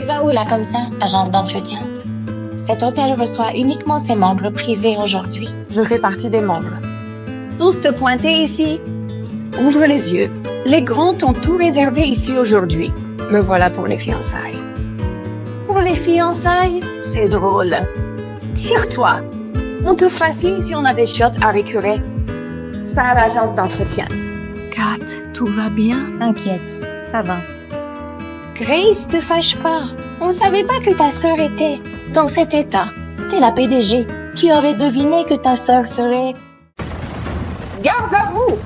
Tu vas où là comme ça, agente d'entretien? Cet hôtel reçoit uniquement ses membres privés aujourd'hui. Je fais partie des membres. Tous te pointer ici. Ouvre les yeux. Les grands t'ont tout réservé ici aujourd'hui. Me voilà pour les fiançailles. Pour les fiançailles, c'est drôle. Tire-toi. On te fascine si on a des shots à récurer. Ça, l'agente d'entretien. Kat, tout va bien? T'inquiète, ça va. Grace, te fâche pas. On savait pas que ta sœur était dans cet état. T'es la PDG. Qui aurait deviné que ta sœur serait... Garde à vous!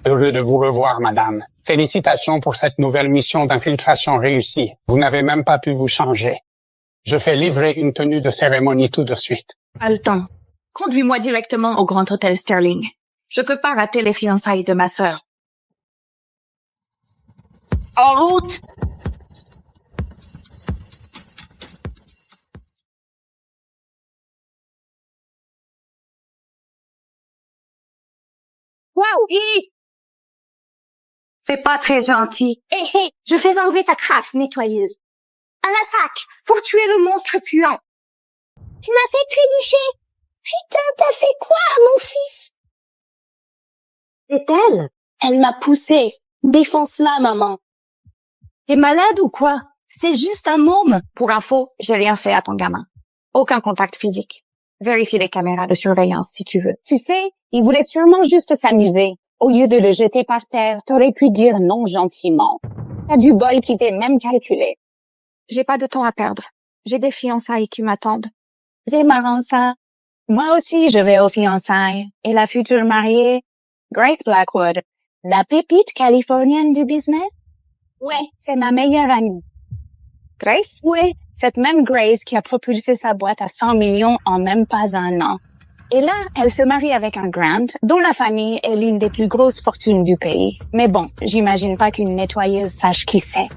Heureux de vous revoir, madame. Félicitations pour cette nouvelle mission d'infiltration réussie. Vous n'avez même pas pu vous changer. Je fais livrer une tenue de cérémonie tout de suite. Pas le temps. Conduis-moi directement au Grand Hôtel Sterling. Je peux pas rater les fiançailles de ma sœur. En route! Wow! C'est pas très gentil. Hé, je fais enlever ta crasse nettoyeuse. À l'attaque, pour tuer le monstre puant. Tu m'as fait trébucher. Putain, t'as fait quoi à mon fils? C'est elle. Elle m'a poussé. Défonce-la, maman. T'es malade ou quoi? C'est juste un môme. Pour info, j'ai rien fait à ton gamin. Aucun contact physique. Vérifie les caméras de surveillance si tu veux. Tu sais, il voulait sûrement juste s'amuser. Au lieu de le jeter par terre, t'aurais pu dire non gentiment. T'as du bol qui t'est même calculé. J'ai pas de temps à perdre. J'ai des fiançailles qui m'attendent. C'est marrant, ça. Moi aussi, je vais aux fiançailles. Et la future mariée, Grace Blackwood, la pépite californienne du business? Ouais, c'est ma meilleure amie. Grace? Ouais, cette même Grace qui a propulsé sa boîte à 100 millions en même pas un an. Et là, elle se marie avec un Grant, dont la famille est l'une des plus grosses fortunes du pays. Mais bon, j'imagine pas qu'une nettoyeuse sache qui c'est.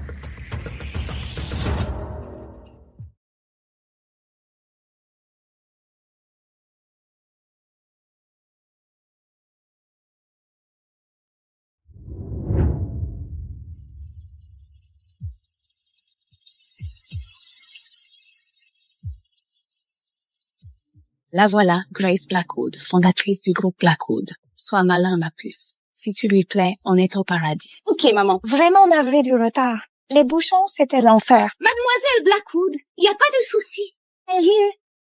La voilà, Grace Blackwood, fondatrice du groupe Blackwood. Sois malin, ma puce. Si tu lui plais, on est au paradis. Ok, maman. Vraiment navrée du retard. Les bouchons, c'était l'enfer. Mademoiselle Blackwood, y a pas de souci.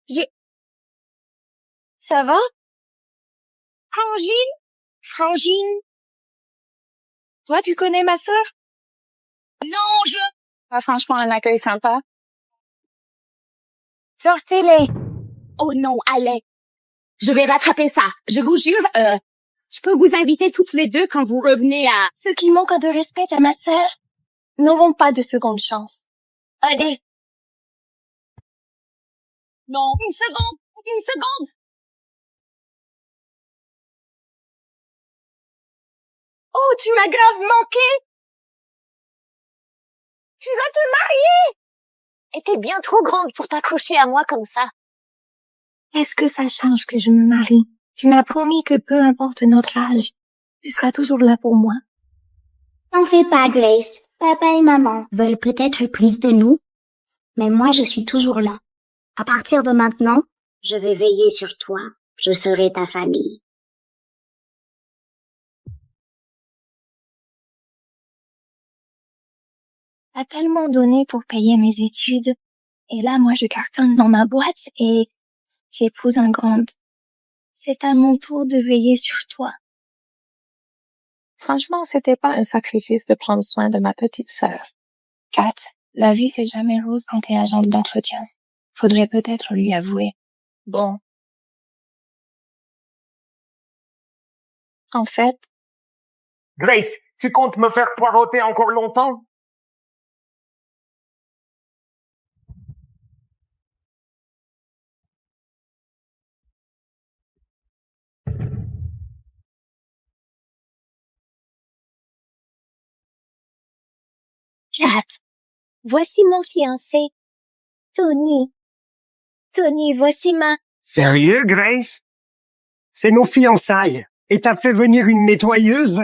J'ai... Ça va? Frangine? Toi, tu connais ma sœur? Non, Pas franchement un accueil sympa. Sortez-les. Oh non, allez. Je vais rattraper ça. Je vous jure, je peux vous inviter toutes les deux quand vous revenez à... Ceux qui manquent de respect à ma sœur n'auront pas de seconde chance. Allez. Non, une seconde. Oh, tu m'as grave manqué. Tu vas te marier. Et t'es bien trop grande pour t'accrocher à moi comme ça. Est-ce que ça change que je me marie? Tu m'as promis que peu importe notre âge, tu seras toujours là pour moi. T'en fais pas, Grace. Papa et maman veulent peut-être plus de nous, mais moi je suis toujours là. À partir de maintenant, je vais veiller sur toi. Je serai ta famille. T'as tellement donné pour payer mes études. Et là, moi, je cartonne dans ma boîte et j'épouse un grand. C'est à mon tour de veiller sur toi. Franchement, c'était pas un sacrifice de prendre soin de ma petite sœur. Kat, la vie c'est jamais rose quand t'es agente d'entretien. Faudrait peut-être lui avouer. Bon. En fait, Grace, tu comptes me faire poireauter encore longtemps? Kat, voici mon fiancé, Tony. Tony, voici ma... Sérieux, Grace? C'est nos fiançailles. Et t'as fait venir une nettoyeuse?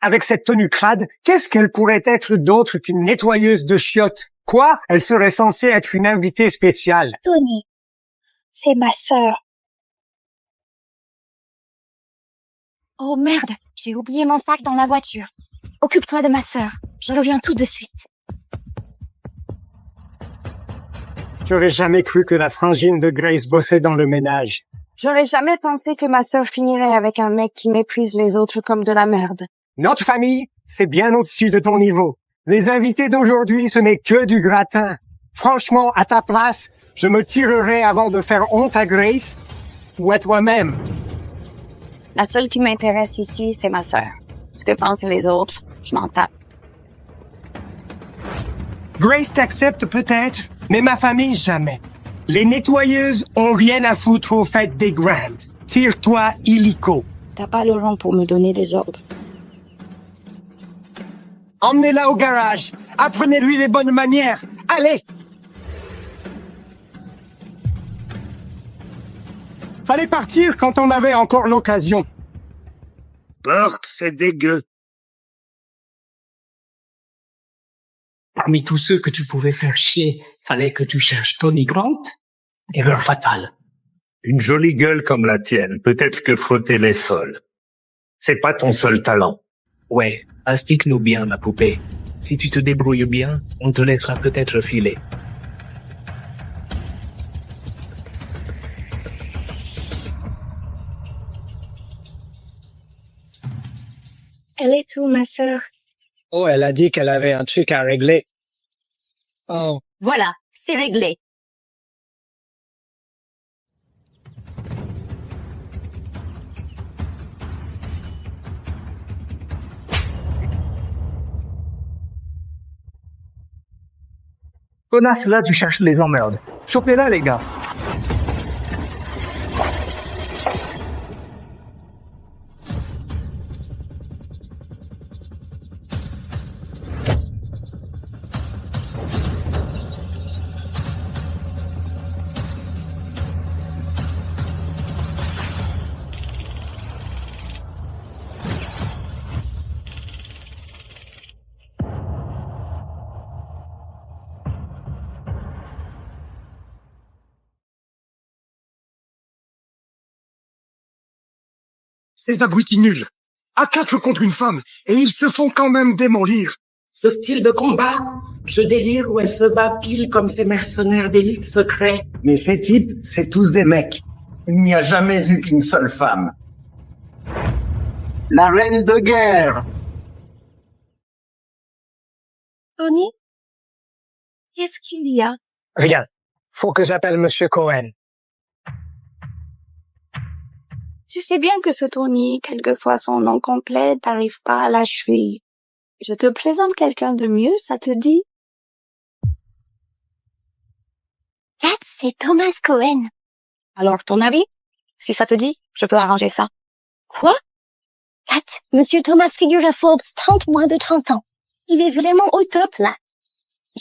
Avec cette tenue crade, qu'est-ce qu'elle pourrait être d'autre qu'une nettoyeuse de chiottes? Quoi? Elle serait censée être une invitée spéciale. Tony, c'est ma sœur. Oh merde, j'ai oublié mon sac dans la voiture. Occupe-toi de ma sœur. Je reviens tout de suite. J'aurais jamais cru que la frangine de Grace bossait dans le ménage. J'aurais jamais pensé que ma sœur finirait avec un mec qui méprise les autres comme de la merde. Notre famille, c'est bien au-dessus de ton niveau. Les invités d'aujourd'hui, ce n'est que du gratin. Franchement, à ta place, je me tirerais avant de faire honte à Grace ou à toi-même. La seule qui m'intéresse ici, c'est ma sœur. Ce que pensent les autres, je m'en tape. Grace t'accepte peut-être, mais ma famille jamais. Les nettoyeuses ont rien à foutre au fait des Grands. Tire-toi illico. T'as pas le rang pour me donner des ordres. Emmenez-la au garage. Apprenez-lui les bonnes manières. Allez! Fallait partir quand on avait encore l'occasion. Burt, c'est dégueu. Parmi tous ceux que tu pouvais faire chier, fallait que tu cherches Tony Grant. Erreur fatale. Une jolie gueule comme la tienne, peut-être que frotter les sols. C'est pas ton seul talent. Ouais, astique-nous bien, ma poupée. Si tu te débrouilles bien, on te laissera peut-être filer. Elle est où, ma sœur? Oh, elle a dit qu'elle avait un truc à régler. Oh. Voilà, c'est réglé. Connasse, là, tu cherches les emmerdes. Chopez-la, les gars. Ces abrutis nuls. À 4 contre une femme, et ils se font quand même démolir. Ce style de combat, ce délire où elle se bat pile comme ces mercenaires d'élite secrets. Mais ces types, c'est tous des mecs. Il n'y a jamais eu qu'une seule femme. La reine de guerre. Tony? Qu'est-ce qu'il y a? Rien. Faut que j'appelle Monsieur Cohen. Tu sais bien que ce Tony, quel que soit son nom complet, t'arrive pas à la cheville. Je te présente quelqu'un de mieux, ça te dit? Kat, c'est Thomas Cohen. Alors, ton avis? Si ça te dit, je peux arranger ça. Quoi? Kat, Monsieur Thomas figure à Forbes 30 moins de 30 ans. Il est vraiment au top, là.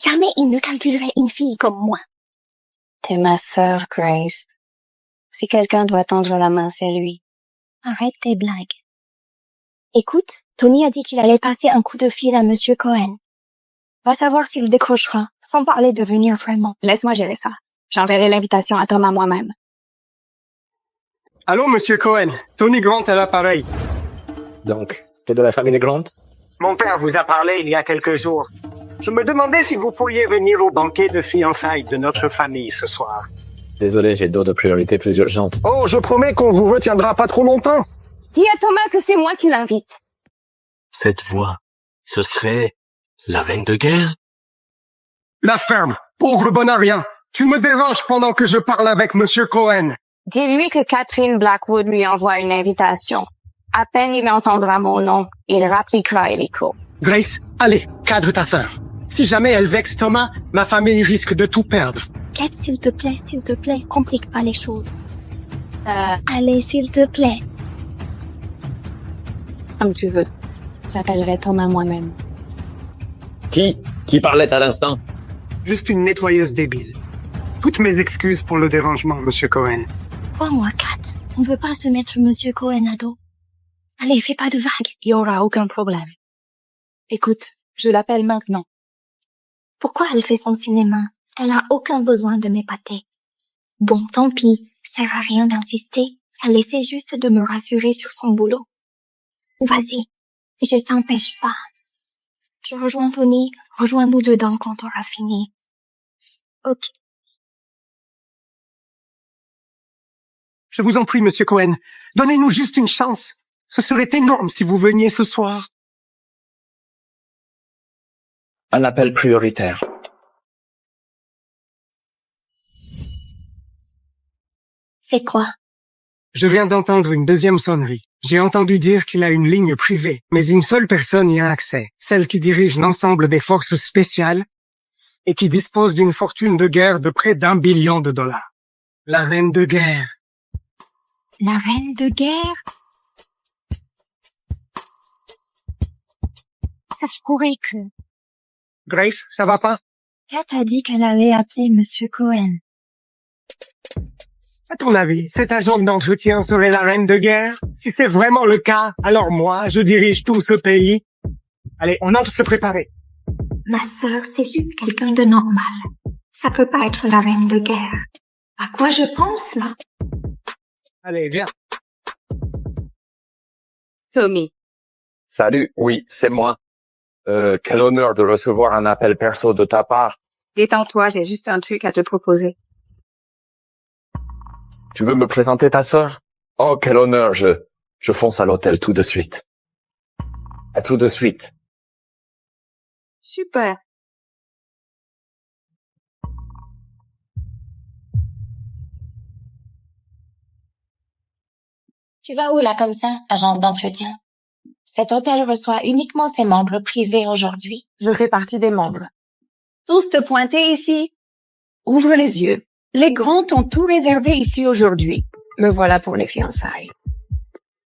Jamais il ne calculerait une fille comme moi. T'es ma sœur, Grace. Si quelqu'un doit tendre la main, c'est lui. Arrête tes blagues. Écoute, Tony a dit qu'il allait passer un coup de fil à Monsieur Cohen. Va savoir s'il décrochera, sans parler de venir vraiment. Laisse-moi gérer ça. J'enverrai l'invitation à Thomas moi-même. Allô, Monsieur Cohen. Tony Grant à l'appareil. Donc, t'es de la famille Grant? Mon père vous a parlé il y a quelques jours. Je me demandais si vous pourriez venir au banquet de fiançailles de notre famille ce soir. Désolé, j'ai d'autres priorités plus urgentes. Oh, je promets qu'on vous retiendra pas trop longtemps. Dis à Thomas que c'est moi qui l'invite. Cette voix, ce serait la reine de guerre? La ferme, pauvre bon à rien. Tu me déranges pendant que je parle avec Monsieur Cohen. Dis-lui que Catherine Blackwood lui envoie une invitation. À peine il entendra mon nom, il rappliquera hélico. Grace, allez, cadre ta sœur. Si jamais elle vexe Thomas, ma famille risque de tout perdre. Kat, s'il te plaît, complique pas les choses. Allez, s'il te plaît. Comme tu veux. J'appellerai Thomas moi-même. Qui parlait à l'instant? Juste une nettoyeuse débile. Toutes mes excuses pour le dérangement, Monsieur Cohen. Crois-moi, Kat, on veut pas se mettre Monsieur Cohen à dos. Allez, fais pas de vagues. Il y aura aucun problème. Écoute, je l'appelle maintenant. Pourquoi elle fait son cinéma? Elle a aucun besoin de m'épater. Bon, tant pis, sert à rien d'insister. Elle essaie juste de me rassurer sur son boulot. Vas-y, je t'empêche pas. Je rejoins Tony, rejoins-nous dedans quand t'auras fini. Ok. Je vous en prie, Monsieur Cohen, donnez-nous juste une chance. Ce serait énorme si vous veniez ce soir. Un appel prioritaire. C'est quoi? Je viens d'entendre une deuxième sonnerie. J'ai entendu dire qu'il a une ligne privée, mais une seule personne y a accès, celle qui dirige l'ensemble des forces spéciales et qui dispose d'une fortune de guerre de près d'1 billion de dollars. La reine de guerre. La reine de guerre? Ça se pourrait que... Grace, ça va pas? Kat a dit qu'elle allait appeler Monsieur Cohen. À ton avis, cet agent d'entretien serait la reine de guerre? Si c'est vraiment le cas, alors moi, je dirige tout ce pays. Allez, on entre se préparer. Ma sœur, c'est juste quelqu'un de normal. Ça peut pas être la reine de guerre. À quoi je pense, là? Allez, viens. Tommy. Salut, oui, c'est moi. Quel honneur de recevoir un appel perso de ta part. Détends-toi, j'ai juste un truc à te proposer. Tu veux me présenter ta sœur? Oh, quel honneur, je fonce à l'hôtel tout de suite. À tout de suite. Super. Tu vas où là comme ça, agent d'entretien? Cet hôtel reçoit uniquement ses membres privés aujourd'hui. Je fais partie des membres. Tous te pointer ici. Ouvre les yeux. Les grands ont tout réservé ici aujourd'hui. Me voilà pour les fiançailles.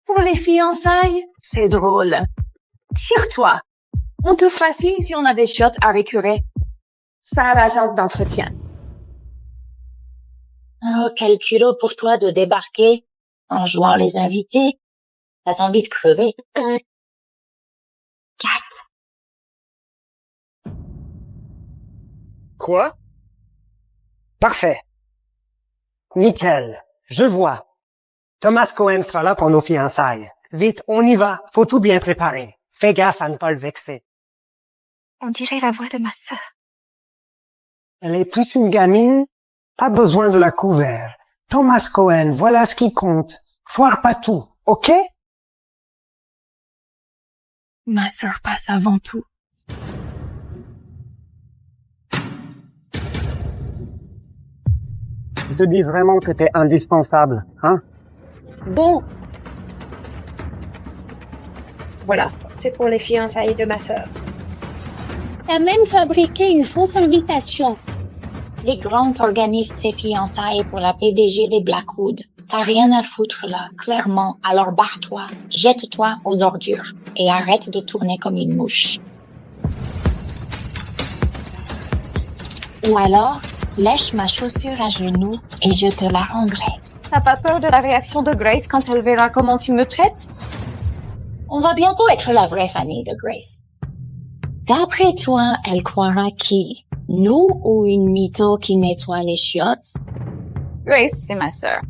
Pour les fiançailles? C'est drôle. Tire-toi. On te fascine si on a des shots à récurer. Ça, l'agent d'entretien. Oh, quel culot pour toi de débarquer en jouant les invités. T'as envie de crever. 4. Quoi? Parfait. Nickel. Je vois. Thomas Cohen sera là pour nos fiançailles. Vite, on y va. Faut tout bien préparer. Fais gaffe à ne pas le vexer. On dirait la voix de ma sœur. Elle est plus une gamine. Pas besoin de la couvert. Thomas Cohen, voilà ce qui compte. Foire pas tout, ok? Ma sœur passe avant tout. Ils te disent vraiment que t'es indispensable, hein? Bon. Voilà, c'est pour les fiançailles de ma sœur. T'as même fabriqué une fausse invitation. Les grands organisent ses fiançailles pour la PDG des Blackwood. T'as rien à foutre là, clairement. Alors barre-toi, jette-toi aux ordures et arrête de tourner comme une mouche. Ou alors, lèche ma chaussure à genoux et je te la rendrai. T'as pas peur de la réaction de Grace quand elle verra comment tu me traites? On va bientôt être la vraie famille de Grace. D'après toi, elle croira qui? Nous ou une mytho qui nettoie les chiottes? Grace, c'est ma sœur.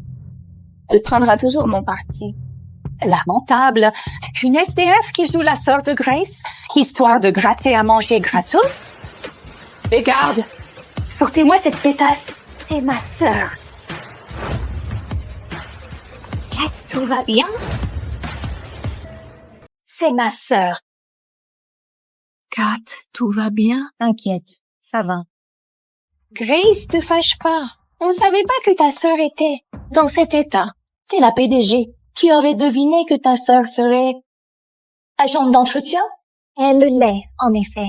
Elle prendra toujours mon parti. Lamentable. Une SDF qui joue la sœur de Grace, histoire de gratter à manger gratos? Et garde, sortez-moi cette pétasse. C'est ma sœur. Kat, tout va bien? C'est ma sœur. Kat, tout va bien? T'inquiète, ça va. Grace, te fâche pas. On savait pas que ta sœur était dans cet état. T'es la PDG. Qui aurait deviné que ta sœur serait agente d'entretien? Elle l'est, en effet.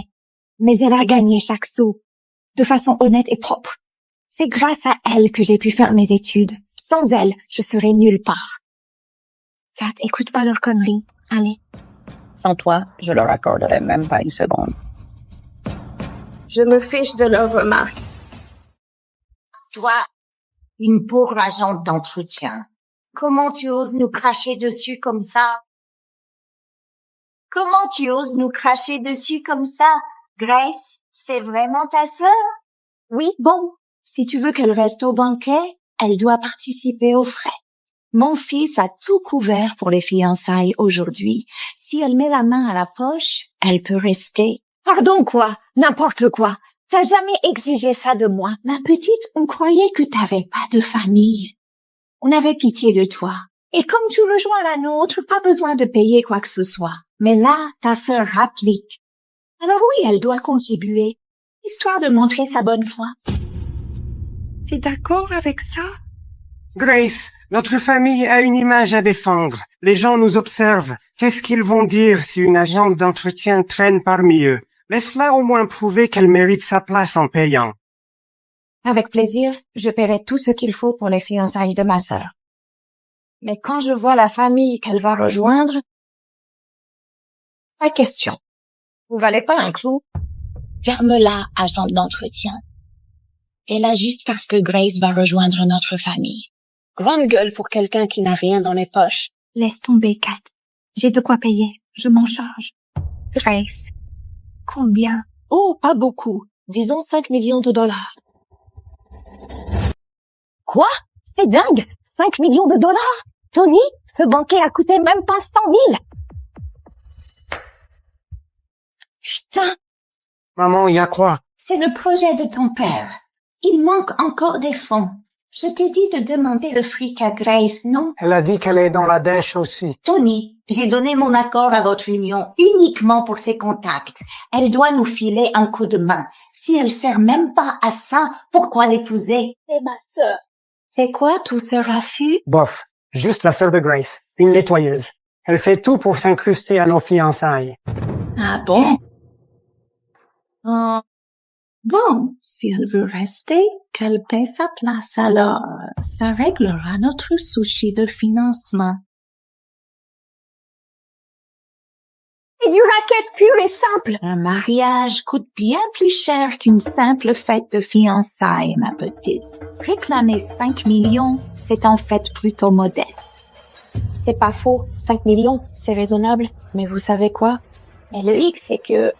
Mais elle a gagné chaque sou. De façon honnête et propre. C'est grâce à elle que j'ai pu faire mes études. Sans elle, je serais nulle part. Kat, écoute pas leurs conneries. Allez. Sans toi, je leur accorderais même pas une seconde. Je me fiche de leurs remarques. Toi, une pauvre agente d'entretien. Comment tu oses nous cracher dessus comme ça? Comment tu oses nous cracher dessus comme ça? Grace, c'est vraiment ta sœur? Oui, bon. Si tu veux qu'elle reste au banquet, elle doit participer aux frais. Mon fils a tout couvert pour les fiançailles aujourd'hui. Si elle met la main à la poche, elle peut rester. Pardon quoi? N'importe quoi. T'as jamais exigé ça de moi. Ma petite, on croyait que t'avais pas de famille. On avait pitié de toi. Et comme tu rejoins la nôtre, pas besoin de payer quoi que ce soit. Mais là, ta sœur applique. Alors oui, elle doit contribuer, histoire de montrer sa bonne foi. T'es d'accord avec ça? Grace, notre famille a une image à défendre. Les gens nous observent. Qu'est-ce qu'ils vont dire si une agente d'entretien traîne parmi eux? Laisse-la au moins prouver qu'elle mérite sa place en payant. Avec plaisir, je paierai tout ce qu'il faut pour les fiançailles de ma sœur. Mais quand je vois la famille qu'elle va rejoindre, pas question. Vous valez pas un clou? Ferme-la, agente d'entretien. T'es là juste parce que Grace va rejoindre notre famille. Grande gueule pour quelqu'un qui n'a rien dans les poches. Laisse tomber, Kat. J'ai de quoi payer. Je m'en charge. Grace. Combien? Oh, pas beaucoup. Disons 5 millions de dollars. Quoi? C'est dingue! 5 millions de dollars? Tony, ce banquet a coûté même pas 100 000! Putain! Maman, y a quoi? C'est le projet de ton père. Il manque encore des fonds. Je t'ai dit de demander le fric à Grace, non? Elle a dit qu'elle est dans la dèche aussi. Tony, j'ai donné mon accord à votre union uniquement pour ses contacts. Elle doit nous filer un coup de main. Si elle sert même pas à ça, pourquoi l'épouser? C'est ma sœur. C'est quoi tout ce raffut? Bof, juste la sœur de Grace, une nettoyeuse. Elle fait tout pour s'incruster à nos fiançailles. Ah bon? Bon, si elle veut rester, qu'elle paie sa place alors. Ça réglera notre souci de financement. C'est du racket pur et simple. Un mariage coûte bien plus cher qu'une simple fête de fiançailles, ma petite. Réclamer 5 millions, c'est en fait plutôt modeste. C'est pas faux. 5 millions, c'est raisonnable. Mais vous savez quoi? Et le hic, c'est que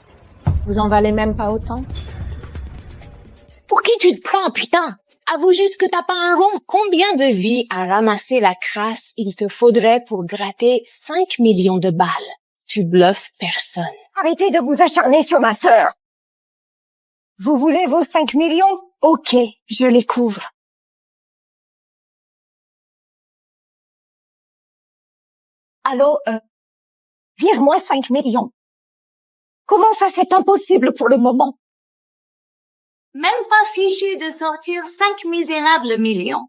vous en valez même pas autant. Pour qui tu te prends, putain? Avoue juste que t'as pas un rond. Combien de vies à ramasser la crasse il te faudrait pour gratter 5 millions de balles? Tu bluffes personne. Arrêtez de vous acharner sur ma sœur. Vous voulez vos 5 millions? Ok, je les couvre. Allô, vire-moi 5 millions. Comment ça, c'est impossible pour le moment? Même pas fichu de sortir 5 misérables millions.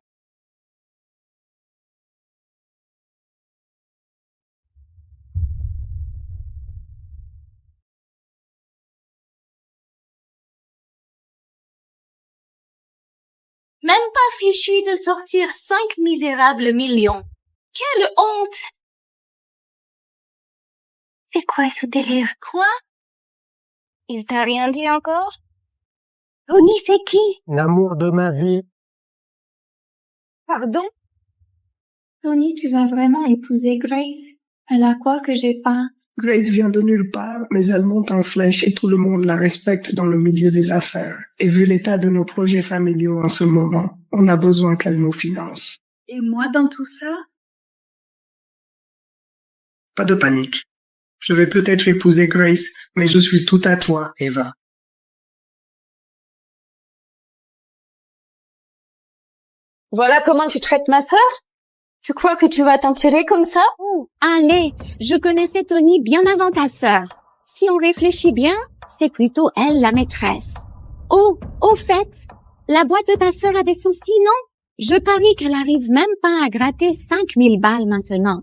Même pas fichu de sortir 5 misérables millions. Quelle honte! C'est quoi ce délire? Quoi? Il t'a rien dit encore? Tony, c'est qui? L'amour de ma vie. Pardon? Tony, tu vas vraiment épouser Grace? Elle a quoi que j'ai pas? Grace vient de nulle part, mais elle monte en flèche et tout le monde la respecte dans le milieu des affaires. Et vu l'état de nos projets familiaux en ce moment, on a besoin qu'elle nous finance. Et moi dans tout ça? Pas de panique. Je vais peut-être épouser Grace, mais je suis tout à toi, Eva. Voilà comment tu traites ma sœur? Tu crois que tu vas t'en tirer comme ça? Oh, allez, je connaissais Tony bien avant ta sœur. Si on réfléchit bien, c'est plutôt elle la maîtresse. Oh, au fait, la boîte de ta sœur a des soucis, non? Je parie qu'elle arrive même pas à gratter 5000 balles maintenant.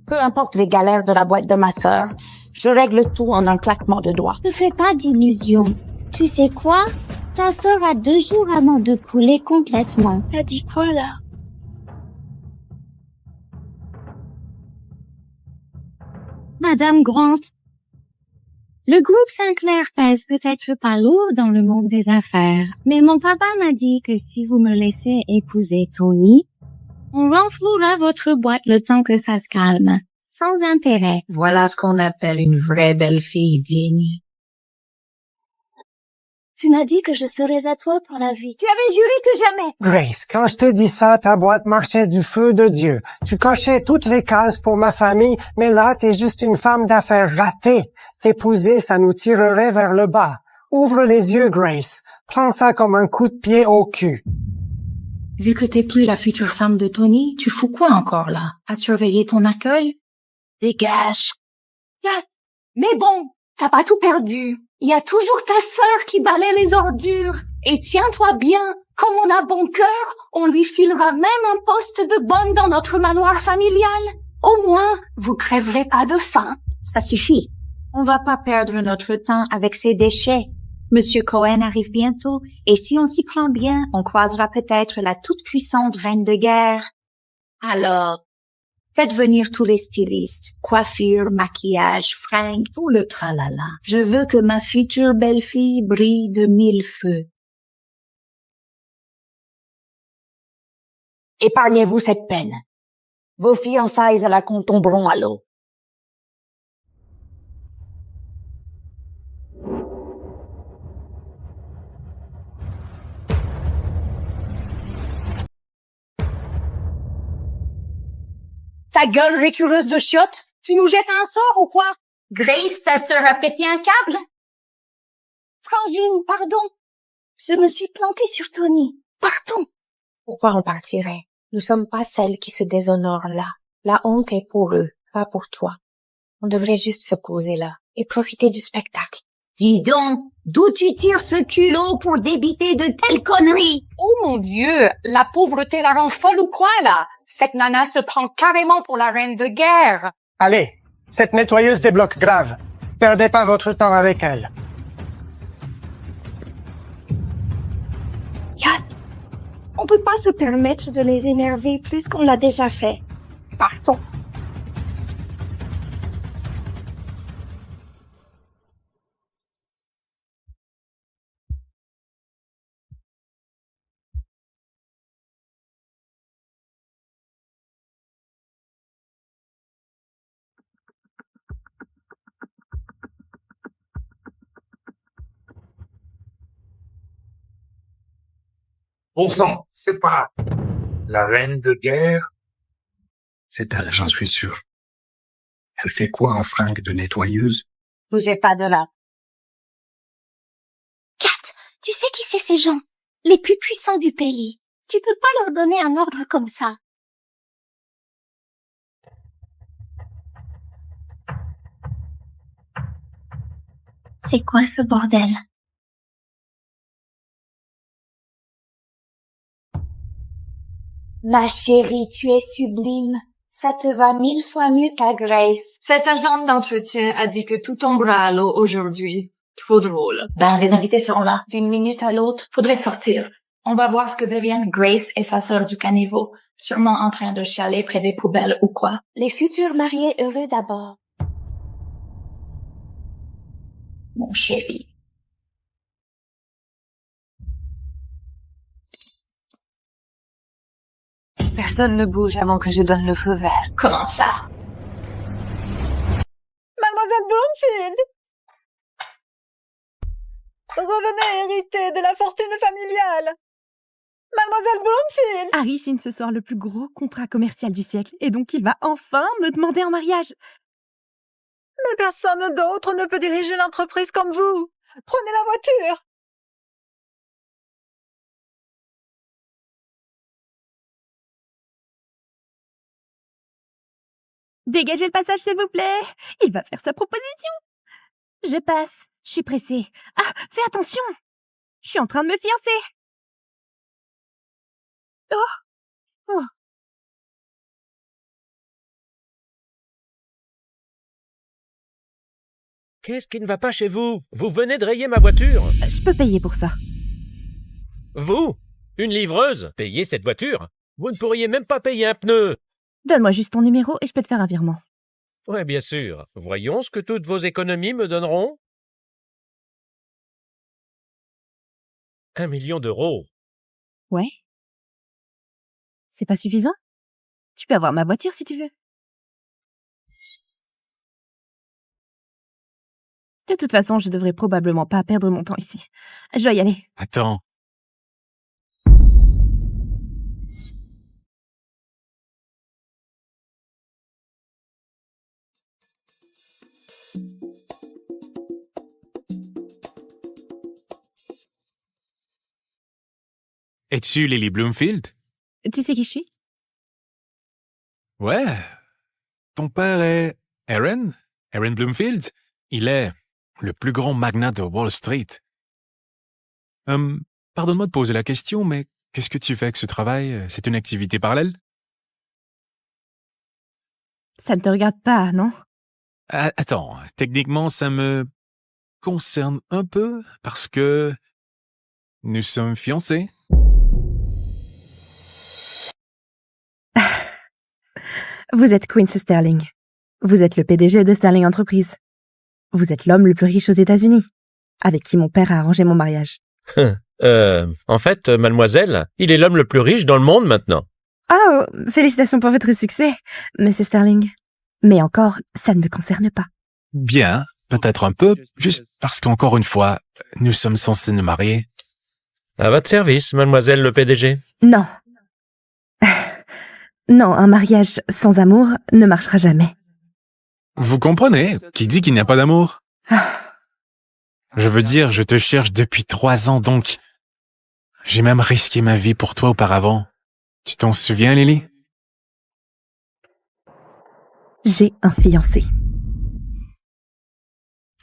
Peu importe les galères de la boîte de ma sœur, je règle tout en un claquement de doigts. Ne fais pas d'illusions. Tu sais quoi? Ta sœur a 2 jours avant de couler complètement. T'as dit quoi, là? Madame Grant, le groupe Sinclair pèse peut-être pas lourd dans le monde des affaires, mais mon papa m'a dit que si vous me laissez épouser Tony, on renflouera votre boîte le temps que ça se calme. sans intérêt. Voilà ce qu'on appelle une vraie belle fille digne. Tu m'as dit que je serais à toi pour la vie. Tu avais juré que jamais. Grace, quand je te dis ça, ta boîte marchait du feu de Dieu. Tu cochais toutes les cases pour ma famille, mais là, t'es juste une femme d'affaires ratée. T'épouser, ça nous tirerait vers le bas. Ouvre les yeux, Grace. Prends ça comme un coup de pied au cul. Vu que t'es plus la future femme de Tony, tu fous quoi encore là? À surveiller ton accueil? Dégage! Mais bon, t'as pas tout perdu. Il y a toujours ta sœur qui balaie les ordures. Et tiens-toi bien, comme on a bon cœur, on lui filera même un poste de bonne dans notre manoir familial. Au moins, vous crèverez pas de faim. Ça suffit. On va pas perdre notre temps avec ces déchets. Monsieur Cohen arrive bientôt, et si on s'y prend bien, on croisera peut-être la toute-puissante reine de guerre. Alors, faites venir tous les stylistes, coiffure, maquillage, fringues, Tout le tralala. Je veux que ma future belle-fille brille de 1000 feux. Épargnez-vous cette peine. Vos fiançailles à la con tomberont à l'eau. Ta gueule récureuse de chiotte, tu nous jettes un sort ou quoi? Grace, ta sœur a pété un câble? Frangine, pardon. Je me suis plantée sur Tony. Pardon. Pourquoi on partirait? Nous sommes pas celles qui se déshonorent là. La honte est pour eux, pas pour toi. On devrait juste se poser là et profiter du spectacle. dis donc, d'où tu tires ce culot pour débiter de telles conneries? Oh mon Dieu, la pauvreté la rend folle ou quoi là? Cette nana se prend carrément pour la reine de guerre. Allez, cette nettoyeuse débloque grave. Perdez pas votre temps avec elle. Kat, on peut pas se permettre de les énerver plus qu'on l'a déjà fait. Partons. Bon sang, c'est pas la reine de guerre. C'est elle, j'en suis sûr. Elle fait quoi en fringue de nettoyeuse? Bougez pas de là. Kat, tu sais qui c'est ces gens? Les plus puissants du pays. Tu peux pas leur donner un ordre comme ça. C'est quoi ce bordel? Ma chérie, tu es sublime. Ça te va 1000 fois mieux qu'à Grace. Cette agente d'entretien a dit que tout tombera à l'eau aujourd'hui. Trop drôle. Ben, les invités seront là. D'une minute à l'autre. Faudrait sortir. On va voir ce que deviennent Grace et sa sœur du caniveau. Sûrement en train de chialer près des poubelles ou quoi. Les futurs mariés heureux d'abord. Mon chéri. Personne ne bouge avant que je donne le feu vert. Comment ça? Mademoiselle Bloomfield! Revenez hériter de la fortune familiale! Mademoiselle Bloomfield! Harry signe ce soir le plus gros contrat commercial du siècle, et donc il va enfin me demander en mariage. Mais personne d'autre ne peut diriger l'entreprise comme vous! Prenez la voiture! Dégagez le passage, s'il vous plaît. Il va faire sa proposition. Je passe. Je suis pressée. Ah, fais attention. Je suis en train de me fiancer. Oh. Qu'est-ce qui ne va pas chez vous? Vous venez de rayer ma voiture. Je peux payer pour ça. Vous? Une livreuse? Payer cette voiture? Vous ne pourriez même pas payer un pneu. Donne-moi juste ton numéro et je peux te faire un virement. Ouais, bien sûr. Voyons ce que toutes vos économies me donneront. 1 million d'euros. Ouais. C'est pas suffisant? Tu peux avoir ma voiture si tu veux. De toute façon, je devrais probablement pas perdre mon temps ici. Je dois y aller. Attends. Es-tu Lily Bloomfield? Tu sais qui je suis? Ouais. Ton père est Aaron Bloomfield. Il est le plus grand magnat de Wall Street. Pardonne-moi de poser la question, mais qu'est-ce que tu fais avec ce travail? C'est une activité parallèle? Ça ne te regarde pas, non? Attends, techniquement, ça me concerne un peu parce que nous sommes fiancés. Vous êtes Quincy Sterling. Vous êtes le PDG de Sterling Enterprises. Vous êtes l'homme le plus riche aux États-Unis, avec qui mon père a arrangé mon mariage. En fait, mademoiselle, il est l'homme le plus riche dans le monde maintenant. Oh, félicitations pour votre succès, Monsieur Sterling. Mais encore, ça ne me concerne pas. Bien, peut-être un peu, juste parce qu'encore une fois, nous sommes censés nous marier. À votre service, mademoiselle le PDG. Non. Non, un mariage sans amour ne marchera jamais. Vous comprenez, qui dit qu'il n'y a pas d'amour? Je veux dire, je te cherche depuis 3 ans, donc j'ai même risqué ma vie pour toi auparavant. Tu t'en souviens, Lily? J'ai un fiancé.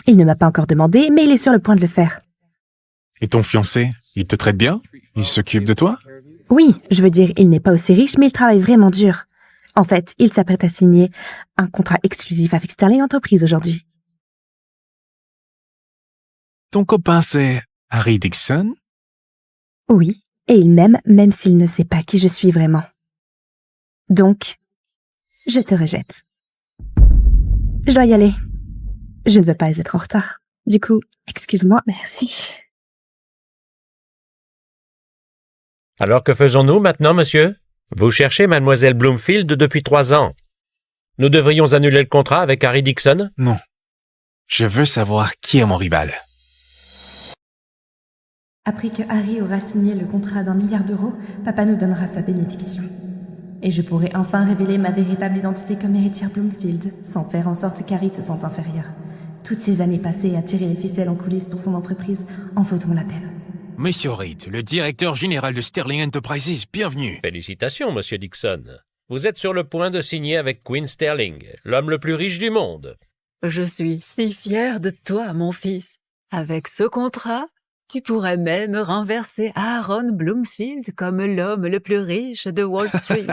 Il ne m'a pas encore demandé, mais il est sur le point de le faire. Et ton fiancé, il te traite bien? Il s'occupe de toi? Oui, je veux dire, il n'est pas aussi riche, mais il travaille vraiment dur. En fait, il s'apprête à signer un contrat exclusif avec Sterling Enterprises aujourd'hui. Ton copain, c'est Harry Dixon? Oui, et il m'aime même s'il ne sait pas qui je suis vraiment. Donc, je te rejette. Je dois y aller. Je ne veux pas être en retard. Du coup, excuse-moi, merci. Alors que faisons-nous maintenant, monsieur? Vous cherchez mademoiselle Bloomfield depuis 3 ans. Nous devrions annuler le contrat avec Harry Dixon? Non. Je veux savoir qui est mon rival. Après que Harry aura signé le contrat d'1 milliard d'euros, papa nous donnera sa bénédiction. Et je pourrai enfin révéler ma véritable identité comme héritière Bloomfield, sans faire en sorte qu'Harry se sente inférieur. Toutes ces années passées à tirer les ficelles en coulisses pour son entreprise en vaudront la peine. Monsieur Reed, le directeur général de Sterling Enterprises, bienvenue. Félicitations, monsieur Dixon. Vous êtes sur le point de signer avec Queen Sterling, l'homme le plus riche du monde. Je suis si fière de toi, mon fils. Avec ce contrat, tu pourrais même renverser Aaron Bloomfield comme l'homme le plus riche de Wall Street.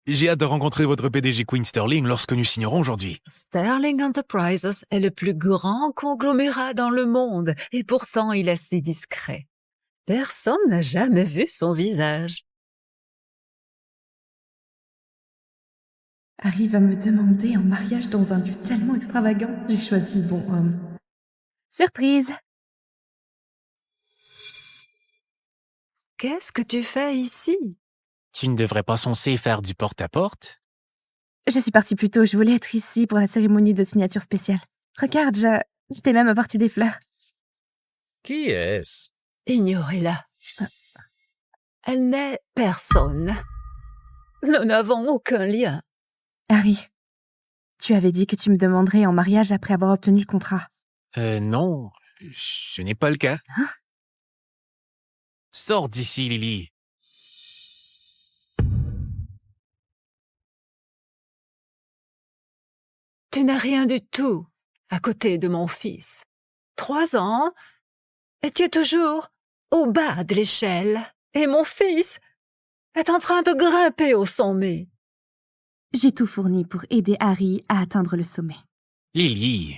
J'ai hâte de rencontrer votre PDG Queen Sterling lorsque nous signerons aujourd'hui. Sterling Enterprises est le plus grand conglomérat dans le monde et pourtant il est si discret. Personne n'a jamais vu son visage. Harry va me demander en mariage dans un lieu tellement extravagant. J'ai choisi le bon homme. Surprise! Qu'est-ce que tu fais ici? Tu ne devrais pas censé faire du porte-à-porte? Je suis partie plus tôt, je voulais être ici pour la cérémonie de signature spéciale. Regarde, j'étais même apporté des fleurs. Qui est-ce? Ignorez-la. Elle n'est personne. Nous n'avons aucun lien. Harry, tu avais dit que tu me demanderais en mariage après avoir obtenu le contrat. Non, ce n'est pas le cas. Hein? Sors d'ici, Lily. Tu n'as rien du tout à côté de mon fils. 3 ans, et tu es toujours au bas de l'échelle. Et mon fils est en train de grimper au sommet. J'ai tout fourni pour aider Harry à atteindre le sommet. Lily,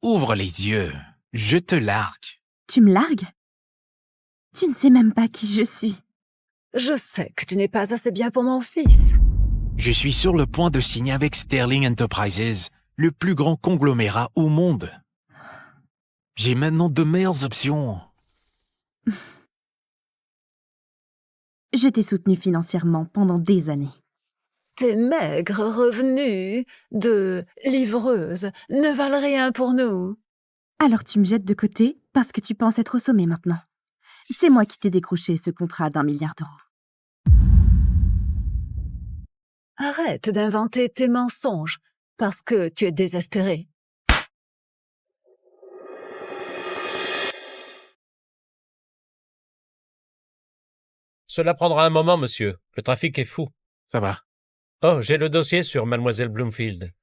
ouvre les yeux. Je te largue. Tu me largues? Tu ne sais même pas qui je suis. Je sais que tu n'es pas assez bien pour mon fils. Je suis sur le point de signer avec Sterling Enterprises, le plus grand conglomérat au monde. J'ai maintenant de meilleures options. Je t'ai soutenu financièrement pendant des années. Tes maigres revenus de livreuse ne valent rien pour nous. Alors tu me jettes de côté parce que tu penses être au sommet maintenant. C'est moi qui t'ai décroché ce contrat d'1 milliard d'euros. Arrête d'inventer tes mensonges, parce que tu es désespéré. Cela prendra un moment, monsieur. Le trafic est fou. Ça va. Oh, j'ai le dossier sur Mademoiselle Bloomfield.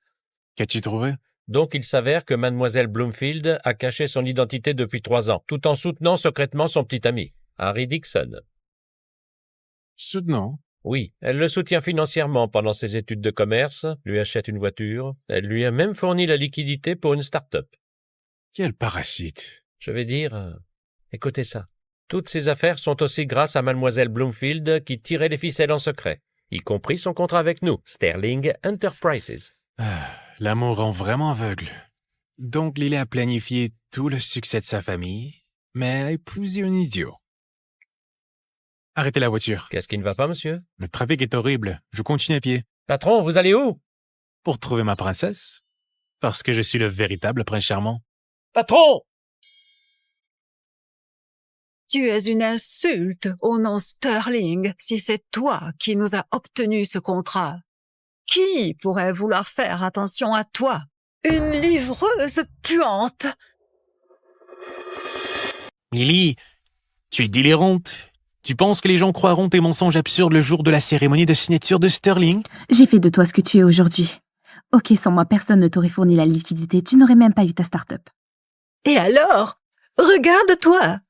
Qu'as-tu trouvé? Donc, il s'avère que Mademoiselle Bloomfield a caché son identité depuis 3 ans, tout en soutenant secrètement son petit ami, Harry Dixon. Soutenant? Oui, elle le soutient financièrement pendant ses études de commerce, lui achète une voiture, elle lui a même fourni la liquidité pour une start-up. Quel parasite! Je vais dire, écoutez ça. Toutes ces affaires sont aussi grâce à Mademoiselle Bloomfield qui tirait les ficelles en secret, y compris son contrat avec nous, Sterling Enterprises. L'amour rend vraiment aveugle. Donc Lily a planifié tout le succès de sa famille, mais a épousé un idiot. Arrêtez la voiture. Qu'est-ce qui ne va pas, monsieur? Le trafic est horrible. Je continue à pied. Patron, vous allez où? Pour trouver ma princesse. Parce que je suis le véritable prince charmant. Patron! Tu es une insulte au nom Sterling si c'est toi qui nous as obtenu ce contrat. Qui pourrait vouloir faire attention à toi? Une livreuse puante! Lily, tu es délirante. Tu penses que les gens croiront tes mensonges absurdes le jour de la cérémonie de signature de Sterling? J'ai fait de toi ce que tu es aujourd'hui. Ok, sans moi, personne ne t'aurait fourni la liquidité. Tu n'aurais même pas eu ta start-up. Et alors? Regarde-toi!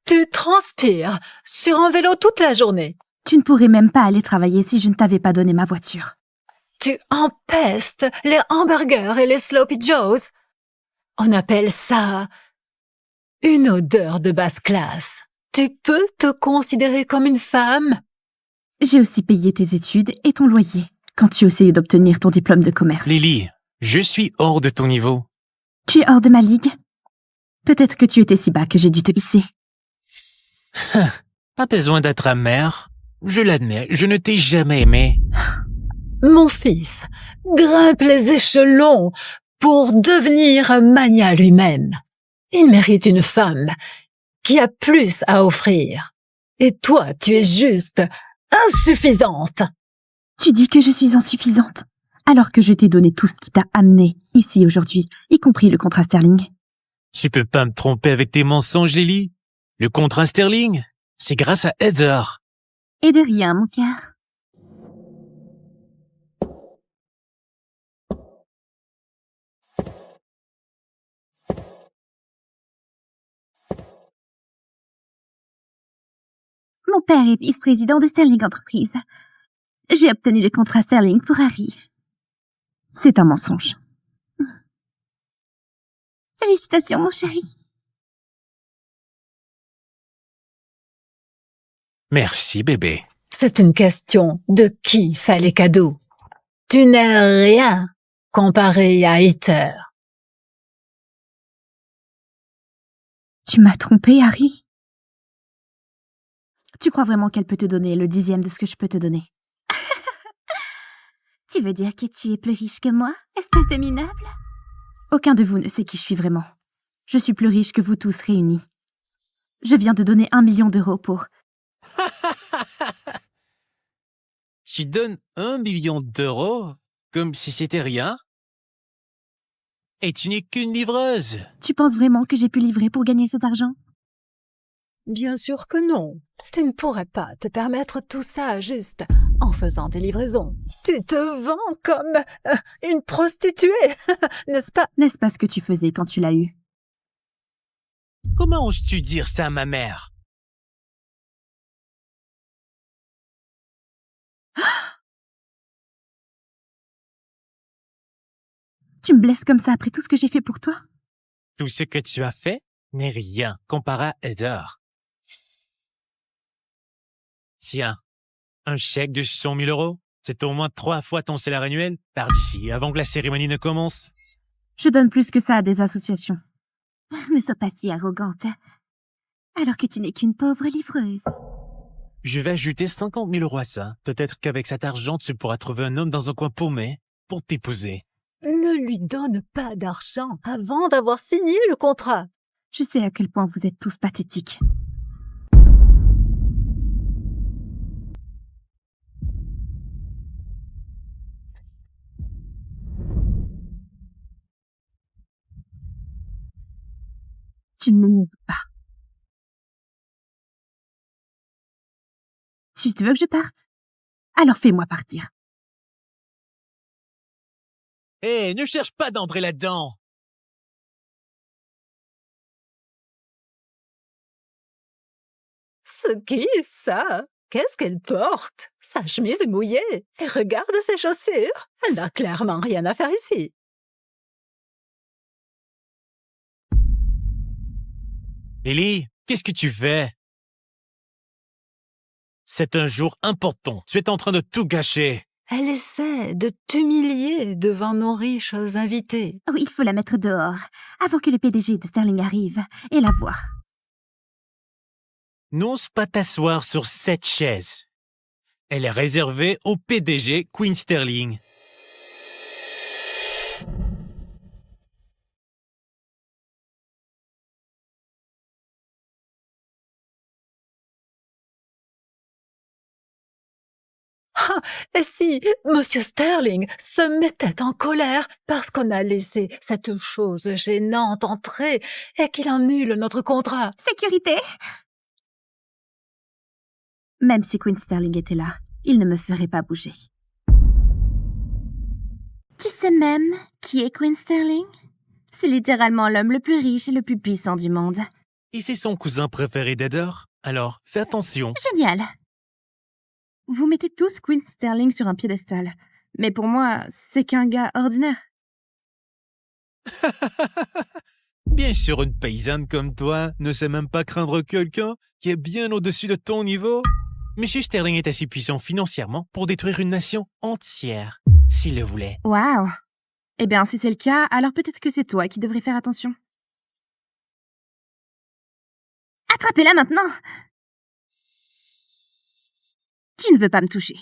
Tu transpires sur un vélo toute la journée. Tu ne pourrais même pas aller travailler si je ne t'avais pas donné ma voiture. Tu empestes les hamburgers et les Sloppy Joes. On appelle ça une odeur de basse classe. Tu peux te considérer comme une femme? J'ai aussi payé tes études et ton loyer quand tu essayais d'obtenir ton diplôme de commerce. Lily, je suis hors de ton niveau. Tu es hors de ma ligue? Peut-être que tu étais si bas que j'ai dû te hisser. Pas besoin d'être amer. Je l'admets, je ne t'ai jamais aimé. Mon fils grimpe les échelons pour devenir un magnat lui-même. Il mérite une femme qui a plus à offrir. Et toi, tu es juste insuffisante. Tu dis que je suis insuffisante, alors que je t'ai donné tout ce qui t'a amené ici aujourd'hui, y compris le contrat Sterling. Tu peux pas me tromper avec tes mensonges, Lily. Le contrat Sterling, c'est grâce à Heather. Et de rien, mon cœur. Mon père est vice-président de Sterling Enterprises. J'ai obtenu le contrat Sterling pour Harry. C'est un mensonge. Félicitations, mon chéri. Merci, bébé. C'est une question de qui fait les cadeaux. Tu n'es rien comparé à Heather. Tu m'as trompé, Harry? Tu crois vraiment qu'elle peut te donner le 10e de ce que je peux te donner? Tu veux dire que tu es plus riche que moi, espèce de minable? Aucun de vous ne sait qui je suis vraiment. Je suis plus riche que vous tous réunis. Je viens de donner 1 million d'euros pour... Tu donnes 1 million d'euros comme si c'était rien? Et tu n'es qu'une livreuse. Tu penses vraiment que j'ai pu livrer pour gagner cet argent? Bien sûr que non. Tu ne pourrais pas te permettre tout ça juste en faisant des livraisons. Tu te vends comme une prostituée, n'est-ce pas? N'est-ce pas ce que tu faisais quand tu l'as eu? Comment oses-tu dire ça à ma mère? Tu me blesses comme ça après tout ce que j'ai fait pour toi? Tout ce que tu as fait n'est rien comparé à Heather. Tiens, un chèque de 100 000 euros, c'est au moins 3 fois ton salaire annuel. Pars d'ici avant que la cérémonie ne commence. Je donne plus que ça à des associations. Ne sois pas si arrogante. Alors que tu n'es qu'une pauvre livreuse. Je vais ajouter 50 000 euros à ça. Peut-être qu'avec cet argent, tu pourras trouver un homme dans un coin paumé pour t'épouser. Ne lui donne pas d'argent avant d'avoir signé le contrat. Je sais à quel point vous êtes tous pathétiques. Tu ne m'écoutes pas. Tu veux que je parte? Alors fais-moi partir. Hé, ne cherche pas d'entrer là-dedans. C'est qui, ça? Qu'est-ce qu'elle porte? Sa chemise est mouillée. Et regarde ses chaussures. Elle n'a clairement rien à faire ici. Lily, qu'est-ce que tu fais? C'est un jour important. Tu es en train de tout gâcher. Elle essaie de t'humilier devant nos riches invités. Oh, il faut la mettre dehors, avant que le PDG de Sterling arrive et la voie. N'ose pas t'asseoir sur cette chaise. Elle est réservée au PDG Queen Sterling. Ah, et si Monsieur Sterling se mettait en colère parce qu'on a laissé cette chose gênante entrer et qu'il annule notre contrat? Sécurité! Même si Queen Sterling était là, il ne me ferait pas bouger. Tu sais même qui est Queen Sterling? C'est littéralement l'homme le plus riche et le plus puissant du monde. Et c'est son cousin préféré d'Heather. Alors, fais attention. Génial! Vous mettez tous Queen Sterling sur un piédestal. Mais pour moi, c'est qu'un gars ordinaire. Bien sûr, une paysanne comme toi ne sait même pas craindre quelqu'un qui est bien au-dessus de ton niveau. Monsieur Sterling est assez puissant financièrement pour détruire une nation entière, s'il le voulait. Waouh! Eh bien, si c'est le cas, alors peut-être que c'est toi qui devrais faire attention. Attrapez-la maintenant! Tu ne veux pas me toucher.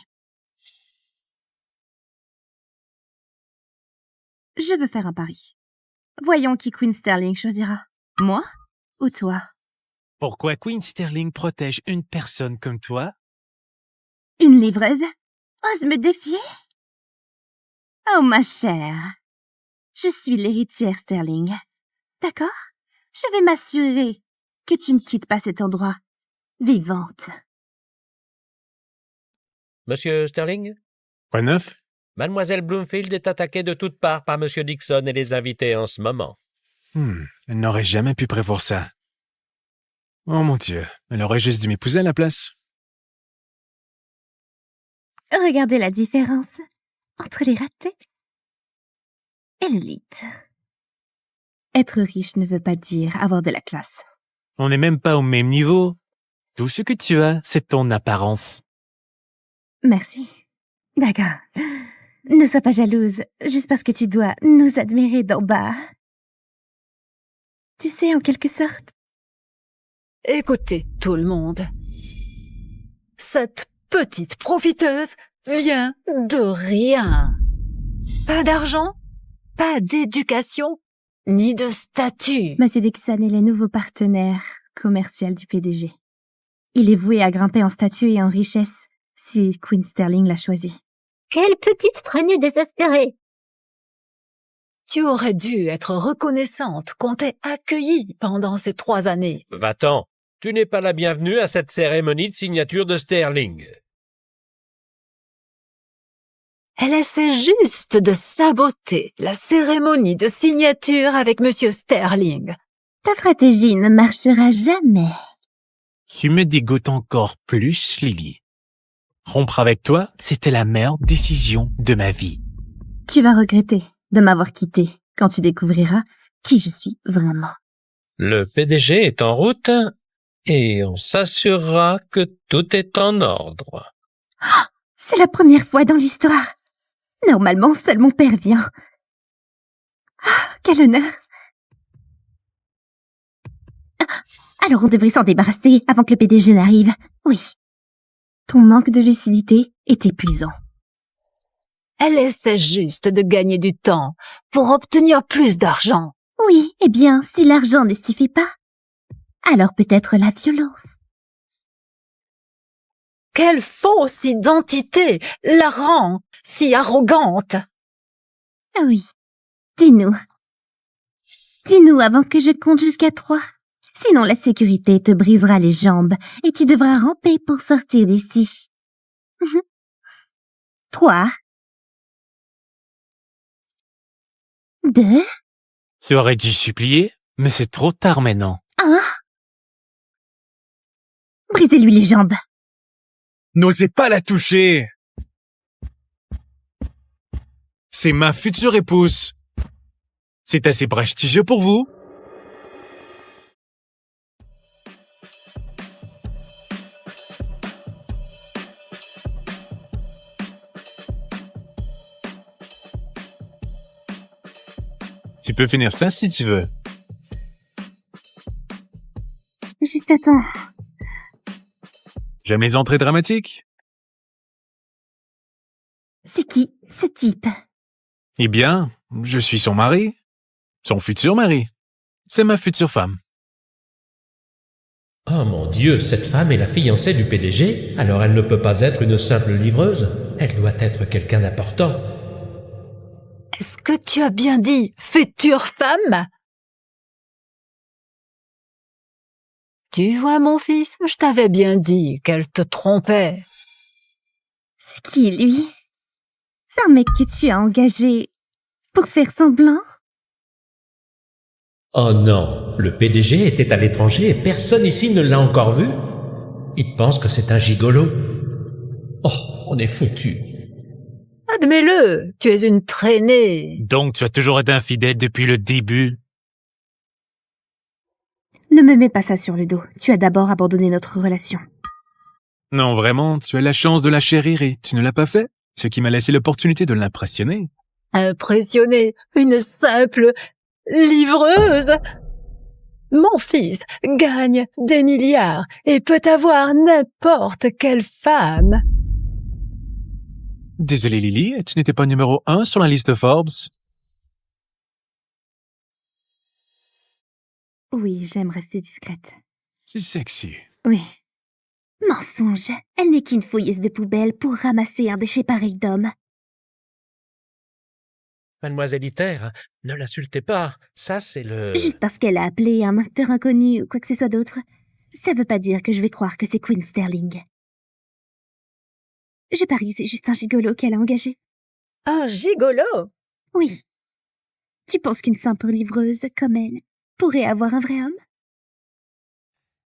Je veux faire un pari. Voyons qui Queen Sterling choisira. Moi ou toi? Pourquoi Queen Sterling protège une personne comme toi? Une livreuse? Ose me défier? Oh, ma chère. Je suis l'héritière Sterling. D'accord? Je vais m'assurer que tu ne quittes pas cet endroit vivante. Monsieur Sterling? Quoi neuf? Mademoiselle Bloomfield est attaquée de toutes parts par Monsieur Dixon et les invités en ce moment. Elle n'aurait jamais pu prévoir ça. Oh mon Dieu, elle aurait juste dû m'épouser à la place. Regardez la différence entre les ratés et l'élite. Être riche ne veut pas dire avoir de la classe. On n'est même pas au même niveau. Tout ce que tu as, c'est ton apparence. Merci. D'accord. Ne sois pas jalouse, juste parce que tu dois nous admirer d'en bas. Tu sais, en quelque sorte. Écoutez, tout le monde. Cette petite profiteuse vient de rien. Pas d'argent, pas d'éducation, ni de statut. Monsieur Dixon est le nouveau partenaire commercial du PDG. Il est voué à grimper en statut et en richesse si Queen Sterling l'a choisi. Quelle petite traînée désespérée! Tu aurais dû être reconnaissante qu'on t'ait accueillie pendant ces 3 années. Va-t'en, tu n'es pas la bienvenue à cette cérémonie de signature de Sterling. Elle essaie juste de saboter la cérémonie de signature avec Monsieur Sterling. Ta stratégie ne marchera jamais. Tu me dégoûtes encore plus, Lily. Rompre avec toi, c'était la meilleure décision de ma vie. Tu vas regretter de m'avoir quitté quand tu découvriras qui je suis vraiment. Le PDG est en route et on s'assurera que tout est en ordre. Oh, c'est la première fois dans l'histoire. Normalement, seul mon père vient. Oh, quel honneur. Alors on devrait s'en débarrasser avant que le PDG n'arrive. Oui. Ton manque de lucidité est épuisant. Elle essaie juste de gagner du temps pour obtenir plus d'argent. Oui, eh bien, si l'argent ne suffit pas, alors peut-être la violence. Quelle fausse identité la rend si arrogante. Ah oui, dis-nous. Dis-nous avant que je compte jusqu'à 3. Sinon la sécurité te brisera les jambes et tu devras ramper pour sortir d'ici. 3, 2, Tu aurais dû supplier, mais c'est trop tard maintenant. 1. Brisez-lui les jambes. N'osez pas la toucher. C'est ma future épouse. C'est assez prestigieux pour vous? Tu peux finir ça si tu veux. Juste attends. J'aime les entrées dramatiques. C'est qui, ce type? Eh bien, je suis son mari. Son futur mari. C'est ma future femme. Oh mon Dieu, cette femme est la fiancée du PDG, alors elle ne peut pas être une simple livreuse. Elle doit être quelqu'un d'important. Est-ce que tu as bien dit future femme? Tu vois, mon fils, je t'avais bien dit qu'elle te trompait. C'est qui, lui? C'est un mec que tu as engagé pour faire semblant? Oh non, le PDG était à l'étranger et personne ici ne l'a encore vu. Il pense que c'est un gigolo. Oh, on est foutu. Admets-le, tu es une traînée. Donc tu as toujours été infidèle depuis le début? Ne me mets pas ça sur le dos. Tu as d'abord abandonné notre relation. Non, vraiment, tu as la chance de la chérir et tu ne l'as pas fait, ce qui m'a laissé l'opportunité de l'impressionner. Impressionner une simple livreuse. Mon fils gagne des milliards et peut avoir n'importe quelle femme. Désolé Lily, tu n'étais pas numéro 1 sur la liste Forbes. Oui, j'aime rester discrète. C'est sexy. Oui. Mensonge. Elle n'est qu'une fouilleuse de poubelle pour ramasser un déchet pareil d'homme. Mademoiselle Iter, ne l'insultez pas. Ça, c'est le... Juste parce qu'elle a appelé un acteur inconnu ou quoi que ce soit d'autre, ça veut pas dire que je vais croire que c'est Queen Sterling. Je parie, c'est juste un gigolo qu'elle a engagé. Un gigolo? Oui. Tu penses qu'une simple livreuse comme elle pourrait avoir un vrai homme?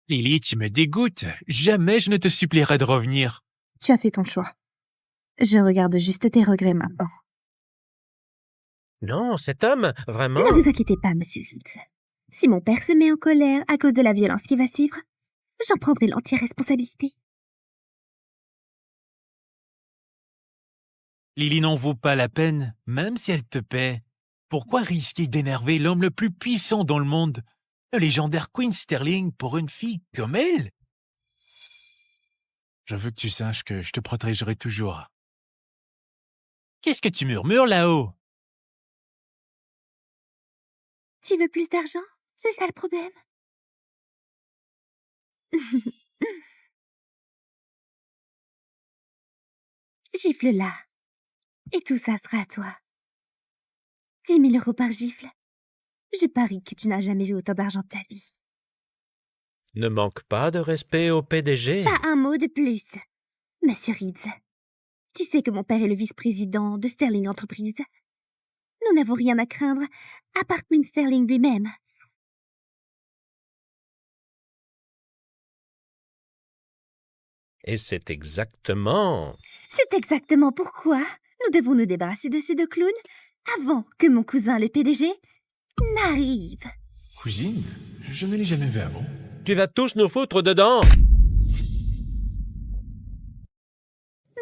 Lily, tu me dégoûtes. Jamais je ne te supplierai de revenir. Tu as fait ton choix. Je regarde juste tes regrets maintenant. Non, cet homme, vraiment... Ne vous inquiétez pas, monsieur Reeds. Si mon père se met en colère à cause de la violence qui va suivre, j'en prendrai l'entière responsabilité. Lily n'en vaut pas la peine, même si elle te paie. Pourquoi risquer d'énerver l'homme le plus puissant dans le monde, le légendaire Queen Sterling, pour une fille comme elle? Je veux que tu saches que je te protégerai toujours. Qu'est-ce que tu murmures là-haut? Tu veux plus d'argent? C'est ça le problème? Gifle-la. Et tout ça sera à toi. 10 000 € par gifle. Je parie que tu n'as jamais vu autant d'argent de ta vie. Ne manque pas de respect au PDG. Pas un mot de plus. Monsieur Reeds, tu sais que mon père est le vice-président de Sterling Entreprises. Nous n'avons rien à craindre, à part Queen Sterling lui-même. Et c'est exactement... C'est exactement pourquoi nous devons nous débarrasser de ces deux clowns avant que mon cousin le PDG n'arrive. Cousine, je ne l'ai jamais vu avant. Tu vas tous nous foutre dedans.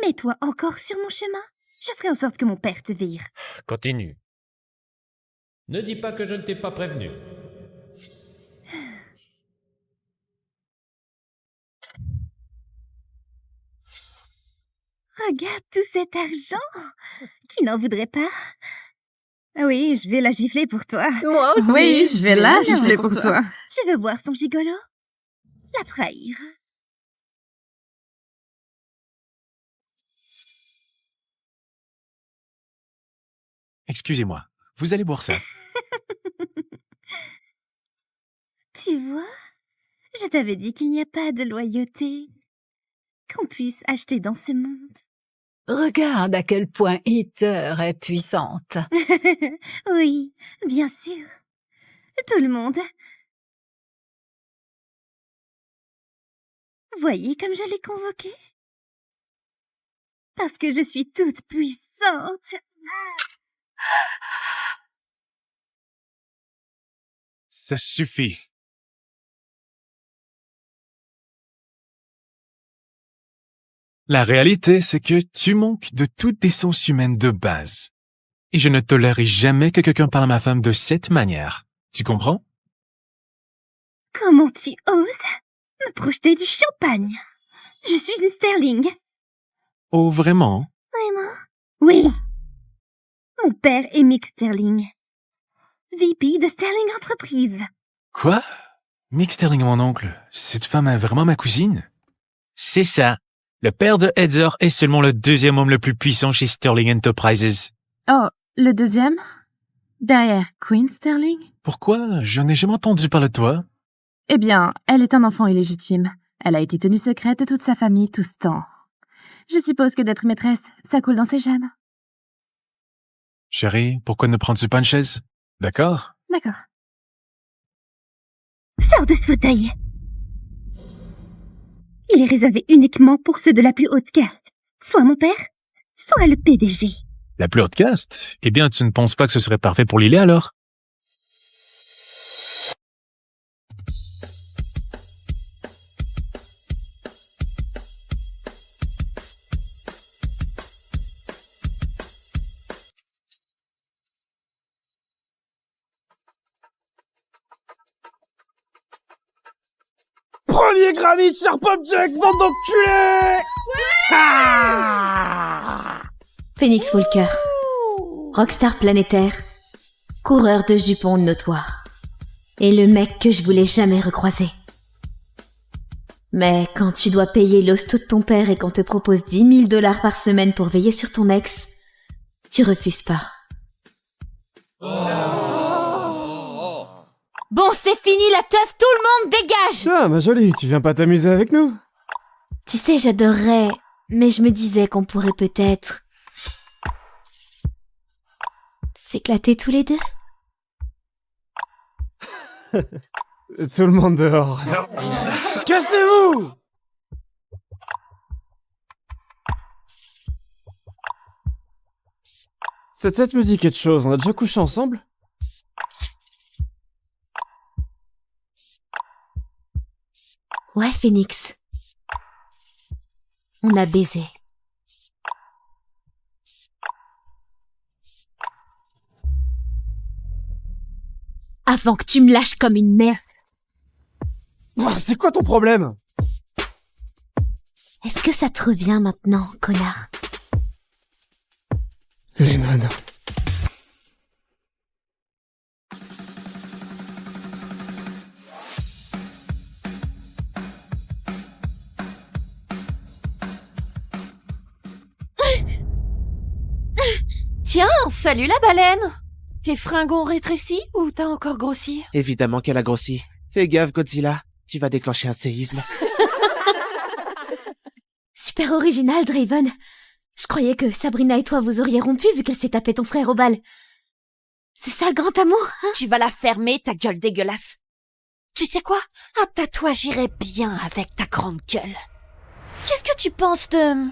Mets-toi encore sur mon chemin. Je ferai en sorte que mon père te vire. Continue. Ne dis pas que je ne t'ai pas prévenu. Regarde tout cet argent. Qui n'en voudrait pas? Oui, je vais la gifler pour toi. Moi aussi. Oui, je vais la gifler pour toi. Je veux voir son gigolo. La trahir. Excusez-moi, vous allez boire ça. Tu vois? Je t'avais dit qu'il n'y a pas de loyauté qu'on puisse acheter dans ce monde. Regarde à quel point Heather est puissante. Oui, bien sûr. Tout le monde. Voyez comme je l'ai convoqué? Parce que je suis toute puissante. Ça suffit. La réalité, c'est que tu manques de toute décence humaine de base. Et je ne tolérerai jamais que quelqu'un parle à ma femme de cette manière. Tu comprends? Comment tu oses me projeter du champagne? Je suis une Sterling. Oh, vraiment? Vraiment? Oui. Mon père est Mick Sterling. VP de Sterling Entreprises. Quoi? Mick Sterling, mon oncle. Cette femme est vraiment ma cousine? C'est ça. Le père de Heather est seulement le deuxième homme le plus puissant chez Sterling Enterprises. Oh, le deuxième? Derrière Queen Sterling? Pourquoi? Je n'ai jamais entendu parler de toi. Eh bien, elle est un enfant illégitime. Elle a été tenue secrète de toute sa famille tout ce temps. Je suppose que d'être maîtresse, ça coule dans ses gènes. Chérie, pourquoi ne prends-tu pas une chaise? D'accord? D'accord. Sors de ce fauteuil. Il est réservé uniquement pour ceux de la plus haute caste. Soit mon père, soit le PDG. La plus haute caste? Eh bien, tu ne penses pas que ce serait parfait pour Lily alors? Premier Grammy de Sharpop Jax, bande d'enculés! Phoenix Walker, rockstar planétaire, coureur de jupons notoire, et le mec que je voulais jamais recroiser. Mais quand tu dois payer l'hosto de ton père et qu'on te propose 10 000 $ par semaine pour veiller sur ton ex, tu refuses pas. Bon, c'est fini la teuf, tout le monde dégage! Tiens, ma jolie, tu viens pas t'amuser avec nous? Tu sais, j'adorerais, mais je me disais qu'on pourrait peut-être s'éclater tous les deux. Tout le monde dehors. Cassez-vous! Cette tête me dit quelque chose, on a déjà couché ensemble? Ouais, Phoenix. On a baisé. Avant que tu me lâches comme une merde. C'est quoi ton problème? Est-ce que ça te revient maintenant, connard? Lennon. Tiens, salut la baleine! Tes fringons rétrécis ou t'as encore grossi? Évidemment qu'elle a grossi. Fais gaffe, Godzilla. Tu vas déclencher un séisme. Super original, Draven. Je croyais que Sabrina et toi vous auriez rompu vu qu'elle s'est tapé ton frère au bal. C'est ça le grand amour, hein? Tu vas la fermer, ta gueule dégueulasse. Tu sais quoi? Un tatouage irait bien avec ta grande gueule. Qu'est-ce que tu penses de...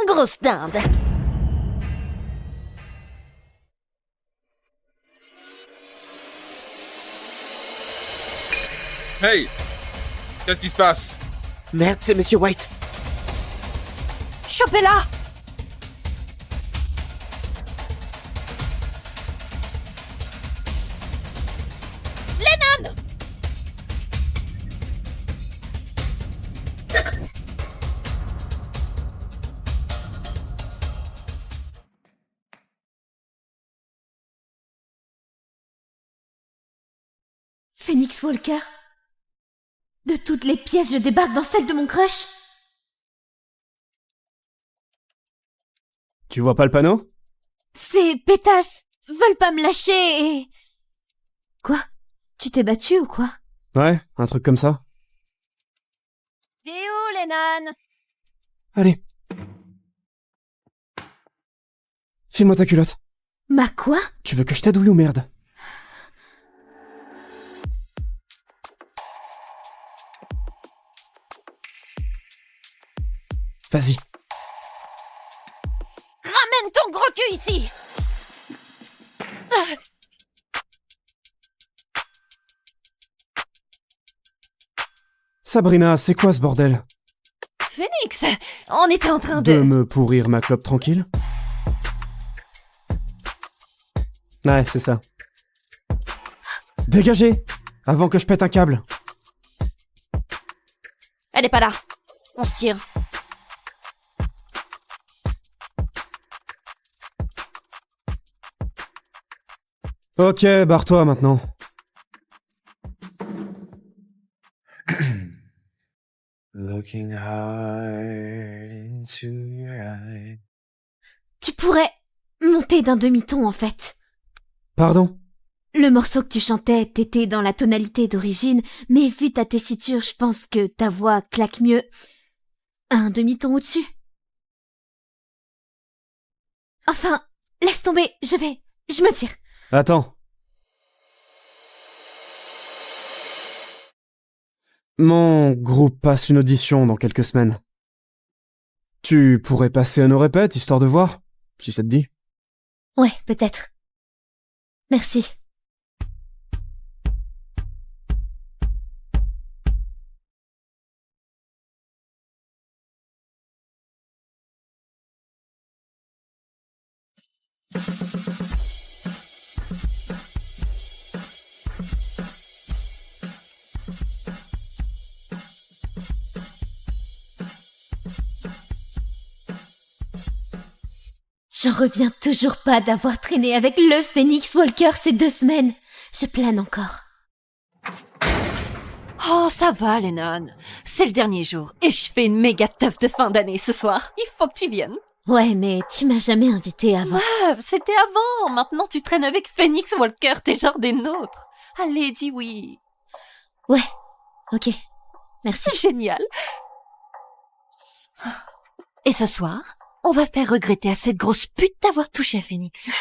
grosse dinde? Hey! Qu'est-ce qui se passe? Merde, c'est Monsieur White. Chopez-la! Lennon! Phoenix Walker. De toutes les pièces, je débarque dans celle de mon crush. Tu vois pas le panneau? Ces pétasses veulent pas me lâcher et... Quoi? Tu t'es battu ou quoi? Ouais, un truc comme ça. T'es où, Lennon? Allez. File-moi ta culotte. Ma quoi? Tu veux que je t'aide ou merde? Vas-y. Ramène ton gros cul ici! Sabrina, c'est quoi ce bordel? Phoenix, on était en train De me pourrir ma clope tranquille? Ouais, c'est ça. Dégagez! Avant que je pète un câble. Elle est pas là. On se tire. Ok, barre-toi maintenant. Looking hard into your eyes. Tu pourrais monter d'un demi-ton en fait. Pardon? Le morceau que tu chantais, t'étais dans la tonalité d'origine, mais vu ta tessiture, je pense que ta voix claque mieux un demi-ton au-dessus. Enfin, laisse tomber, je me tire. Attends. Mon groupe passe une audition dans quelques semaines. Tu pourrais passer à nos répètes, histoire de voir, si ça te dit. Ouais, peut-être. Merci. J'en reviens toujours pas d'avoir traîné avec le Phoenix Walker ces 2 semaines. Je plane encore. Oh, ça va, Lennon. C'est le dernier jour et je fais une méga teuf de fin d'année ce soir. Il faut que tu viennes. Ouais, mais tu m'as jamais invité avant. Meuf, c'était avant. Maintenant, tu traînes avec Phoenix Walker. T'es genre des nôtres. Allez, dis oui. Ouais, ok. Merci. Génial. Et ce soir, on va faire regretter à cette grosse pute d'avoir touché à Phoenix.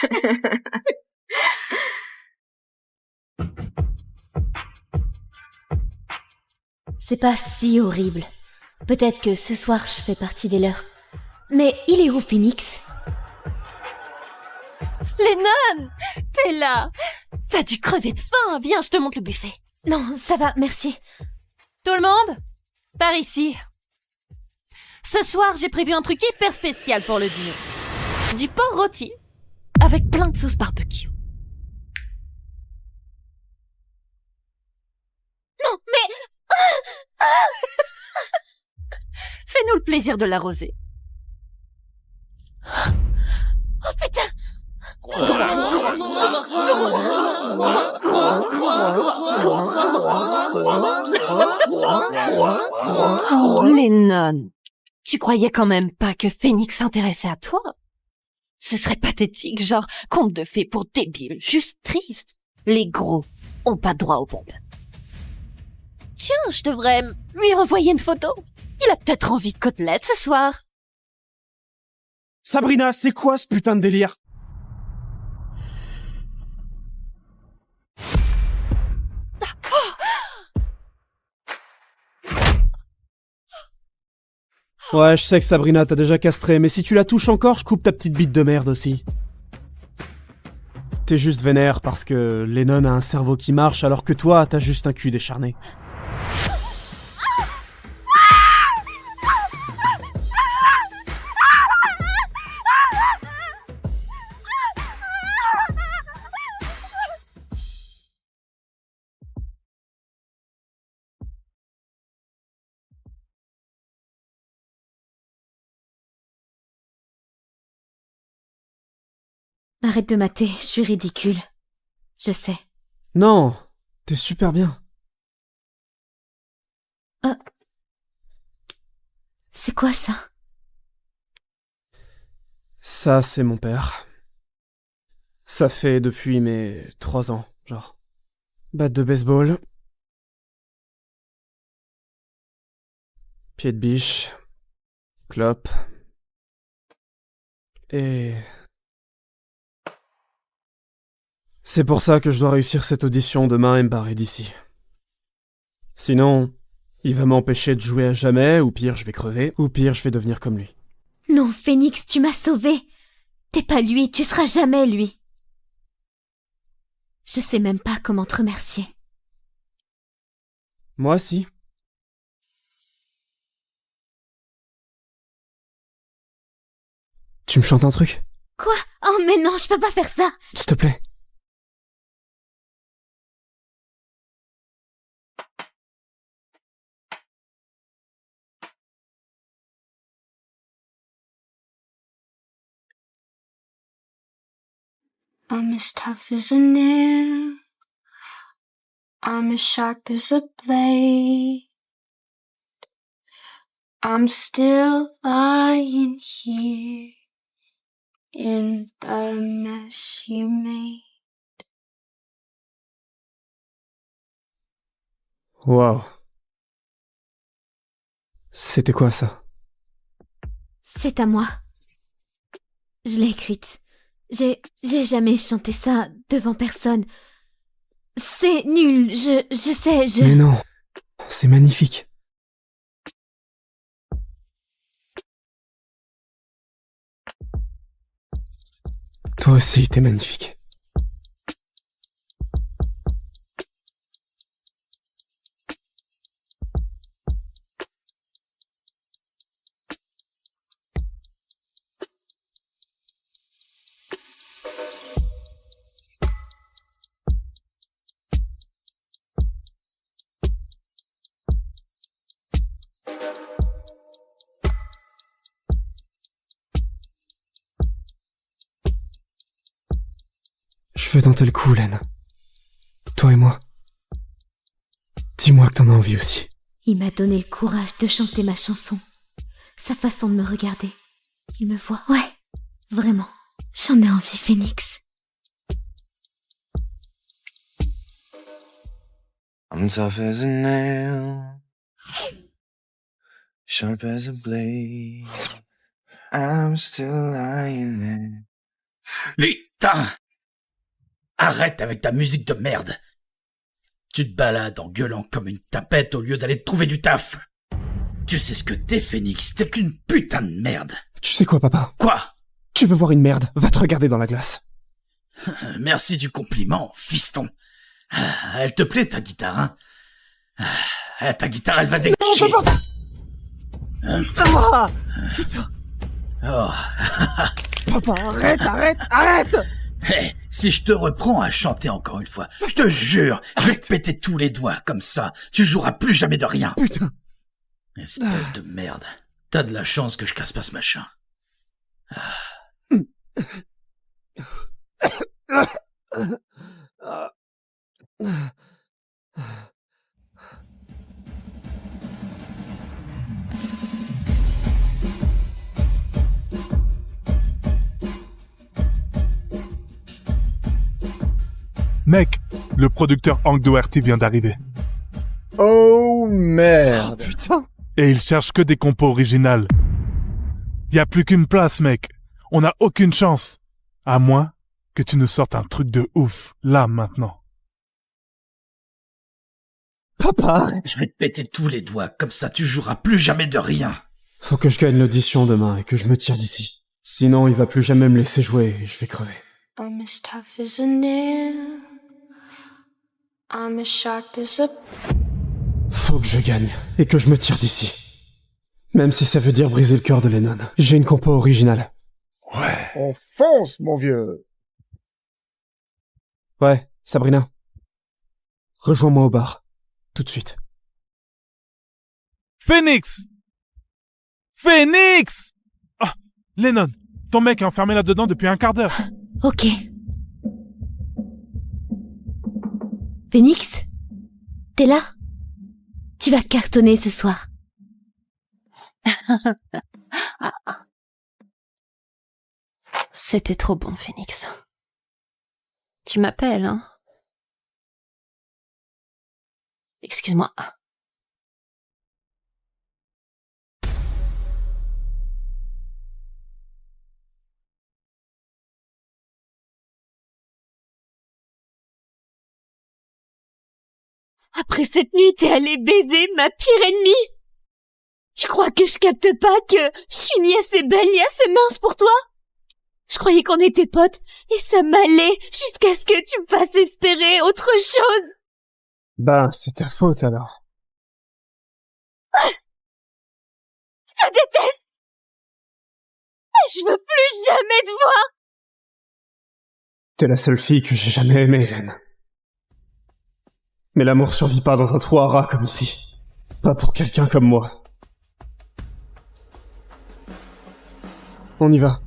C'est pas si horrible. Peut-être que ce soir, je fais partie des leurs. Mais il est où, Phoenix? Lennon, t'es là. T'as dû crever de faim. Viens, je te montre le buffet. Non, ça va, merci. Tout le monde, par ici. Ce soir, j'ai prévu un truc hyper spécial pour le dîner. Du porc rôti avec plein de sauce barbecue. Non, mais... Fais-nous le plaisir de l'arroser. Oh putain! Oh, Lennon. Tu croyais quand même pas que Phoenix s'intéressait à toi? Ce serait pathétique, genre conte de fées pour débiles, juste triste. Les gros ont pas droit au bonbon. Tiens, je devrais lui envoyer une photo. Il a peut-être envie de côtelettes ce soir. Sabrina, c'est quoi ce putain de délire? Ouais, je sais que Sabrina t'a déjà castré, mais si tu la touches encore, je coupe ta petite bite de merde aussi. T'es juste vénère parce que Lennon a un cerveau qui marche alors que toi, t'as juste un cul décharné. Arrête de mater, je suis ridicule. Je sais. Non, T'es super bien. C'est quoi ça? Ça, c'est mon père. Ça fait depuis mes 3 ans, genre. Batte de baseball. Pied de biche. Clope. Et... c'est pour ça que je dois réussir cette audition demain et me barrer d'ici. Sinon, il va m'empêcher de jouer à jamais, ou pire, je vais crever, ou pire, je vais devenir comme lui. Non, Phoenix, tu m'as sauvé. T'es pas lui, tu seras jamais lui. Je sais même pas comment te remercier. Moi, si. Tu me chantes un truc? Quoi? Oh mais non, je peux pas faire ça. S'il te plaît. I'm as tough as a nail. I'm as sharp as a blade. I'm still lying here in the mess you made. Waouh. C'était quoi ça? C'est à moi. Je l'ai écrite. J'ai jamais chanté ça devant personne. C'est nul, je sais, Mais non, c'est magnifique. Toi aussi, t'es magnifique. Je veux tenter le coup, Len. Toi et moi. Dis-moi que t'en as envie aussi. Il m'a donné le courage de chanter ma chanson. Sa façon de me regarder. Il me voit. Ouais, vraiment. J'en ai envie, Phoenix. I'm tough as a nail, sharp as a blade. I'm still lying there. Putain! Arrête avec ta musique de merde! Tu te balades en gueulant comme une tapette au lieu d'aller te trouver du taf! Tu sais ce que t'es, Phoenix, t'es qu'une putain de merde! Tu sais quoi, papa? Quoi? Tu veux voir une merde? Va te regarder dans la glace. Merci du compliment, fiston. Elle te plaît, ta guitare, hein? Ta guitare, elle va dégager. Ah, putain. Oh. Papa, arrête! Hey, si je te reprends à chanter encore une fois, je te jure, je vais te péter tous les doigts, comme ça, tu joueras plus jamais de rien. Putain. Espèce de merde. T'as de la chance que je casse pas ce machin. Mec, le producteur Hank Doherty vient d'arriver. Oh merde. Oh, putain. Et il cherche que des compos originales. Y a plus qu'une place, mec. On n'a aucune chance. À moins que tu nous sortes un truc de ouf, là, maintenant. Papa. Je vais te péter tous les doigts, comme ça tu joueras plus jamais de rien. Faut que je gagne l'audition demain et que je me tire d'ici. Sinon, il va plus jamais me laisser jouer et je vais crever. I'm as tough as a nail. I'm as sharp as a... Faut que je gagne et que je me tire d'ici. Même si ça veut dire briser le cœur de Lennon. J'ai une compo originale. Ouais. On fonce, mon vieux. Ouais, Sabrina. Rejoins-moi au bar. Tout de suite. Phoenix! Phoenix! Oh, Lennon, ton mec est enfermé là-dedans depuis un quart d'heure. Ok. Phoenix, T'es là? Tu vas cartonner ce soir. C'était trop bon, Phoenix. Tu m'appelles, hein? Excuse-moi. Après cette nuit, t'es allé baiser ma pire ennemie? Tu crois que je capte pas que je suis ni assez belle ni assez mince pour toi? Je croyais qu'on était potes, et ça m'allait jusqu'à ce que tu me fasses espérer autre chose. Ben, c'est ta faute alors. Je te déteste! Et je veux plus jamais te voir! T'es la seule fille que j'ai jamais aimée, Hélène. Mais l'amour survit pas dans un trou à rats comme ici. Pas pour quelqu'un comme moi. On y va.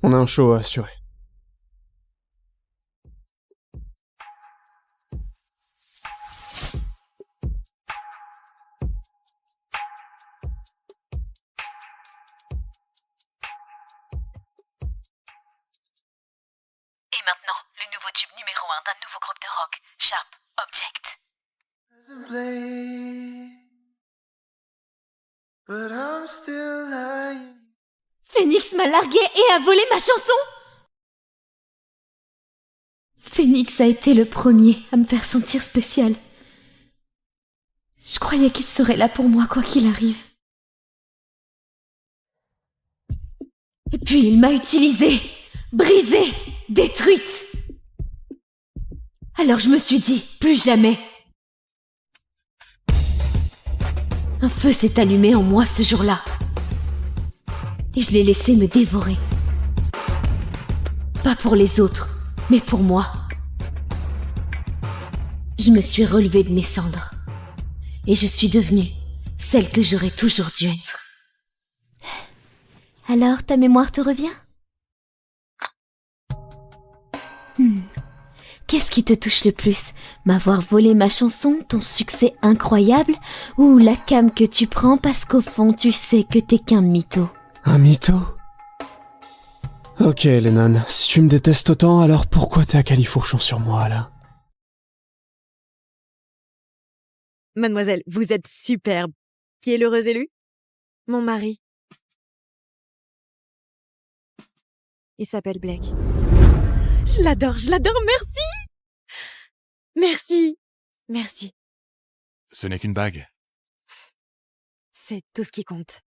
On a un show à assurer. Et maintenant, le nouveau tube numéro 1 d'un nouveau groupe de rock, Sharp Object. Phoenix m'a largué et a volé ma chanson. Phoenix a été le premier à me faire sentir spécial. Je croyais qu'il serait là pour moi quoi qu'il arrive. Et puis il m'a utilisée, brisée, détruite. Alors je me suis dit, plus jamais. Un feu s'est allumé en moi ce jour-là. Et je l'ai laissé me dévorer. Pas pour les autres, mais pour moi. Je me suis relevée de mes cendres. Et je suis devenue celle que j'aurais toujours dû être. Alors, ta mémoire te revient? Qu'est-ce qui te touche le plus? M'avoir volé ma chanson, ton succès incroyable, ou la came que tu prends parce qu'au fond tu sais que t'es qu'un mytho? Un mytho? Ok, Lennon, si tu me détestes autant, alors pourquoi t'es à califourchon sur moi, là? Mademoiselle, vous êtes superbe. Qui est l'heureux élu? Mon mari. Il s'appelle Blake. Je l'adore, merci! Merci, merci. Ce n'est qu'une bague. C'est tout ce qui compte.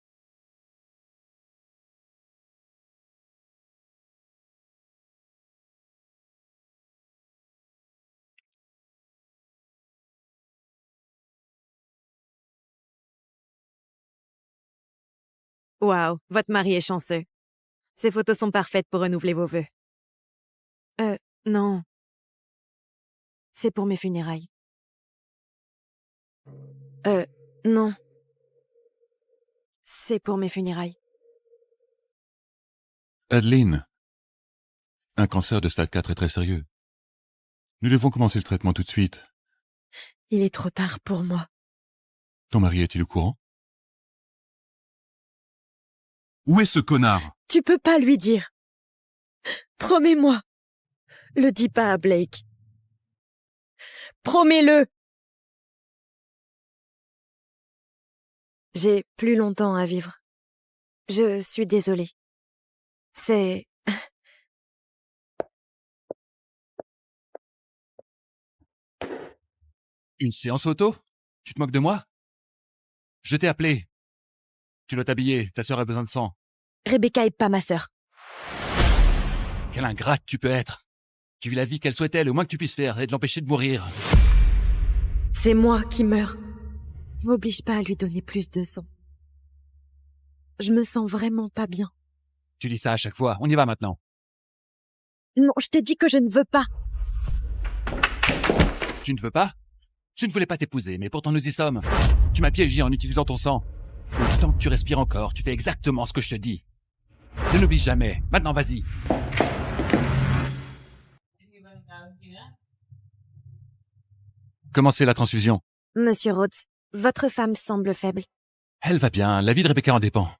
Waouh, votre mari est chanceux. Ces photos sont parfaites pour renouveler vos vœux. Non. C'est pour mes funérailles. Non. C'est pour mes funérailles. Adeline, un cancer de stade 4 est très sérieux. Nous devons commencer le traitement tout de suite. Il est trop tard pour moi. Ton mari est-il au courant? Où est ce connard? Tu peux pas lui dire. Promets-moi. Le dis pas à Blake. Promets-le. J'ai plus longtemps à vivre. Je suis désolée. C'est... Une séance photo? Tu te moques de moi? Je t'ai appelé. Tu dois t'habiller, ta sœur a besoin de sang. Rebecca est pas ma sœur. Quelle ingrate tu peux être. Tu vis la vie qu'elle souhaitait, le moins que tu puisses faire est de l'empêcher de mourir. C'est moi qui meurs. M'oblige pas à lui donner plus de sang. Je me sens vraiment pas bien. Tu dis ça à chaque fois, on y va maintenant. Non, je t'ai dit que je ne veux pas. Tu ne veux pas? Je ne voulais pas t'épouser, mais pourtant nous y sommes. Tu m'as piégé en utilisant ton sang. Donc, tant que tu respires encore, tu fais exactement ce que je te dis. Ne l'oublie jamais. Maintenant, vas-y. Commencez la transfusion. Monsieur Rhodes, votre femme semble faible. Elle va bien, la vie de Rebecca en dépend.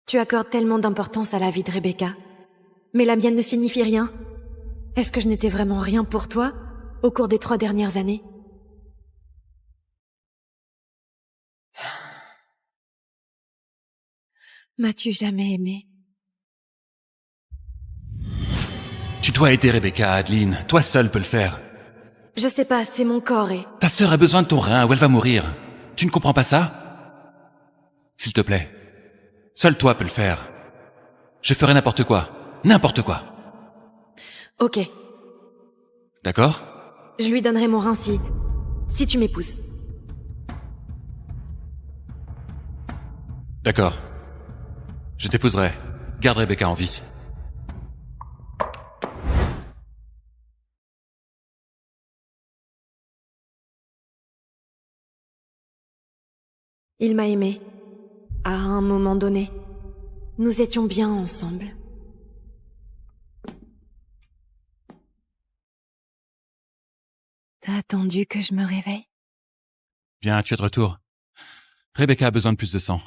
Tu accordes tellement d'importance à la vie de Rebecca. Mais la mienne ne signifie rien. Est-ce que je n'étais vraiment rien pour toi au cours des 3 dernières années? M'as-tu jamais aimé? Tu dois aider Rebecca, Adeline. Toi seul peux le faire. Je sais pas, c'est mon corps et... Ta sœur a besoin de ton rein ou elle va mourir. Tu ne comprends pas ça? S'il te plaît. Seul toi peux le faire. Je ferai n'importe quoi. N'importe quoi. Ok, D'accord? je lui donnerai mon rein si tu m'épouses. D'accord. Je t'épouserai. Garde Rebecca en vie. Il m'a aimé. À un moment donné. Nous étions bien ensemble. T'as attendu que je me réveille? Bien, tu es de retour. Rebecca a besoin de plus de sang.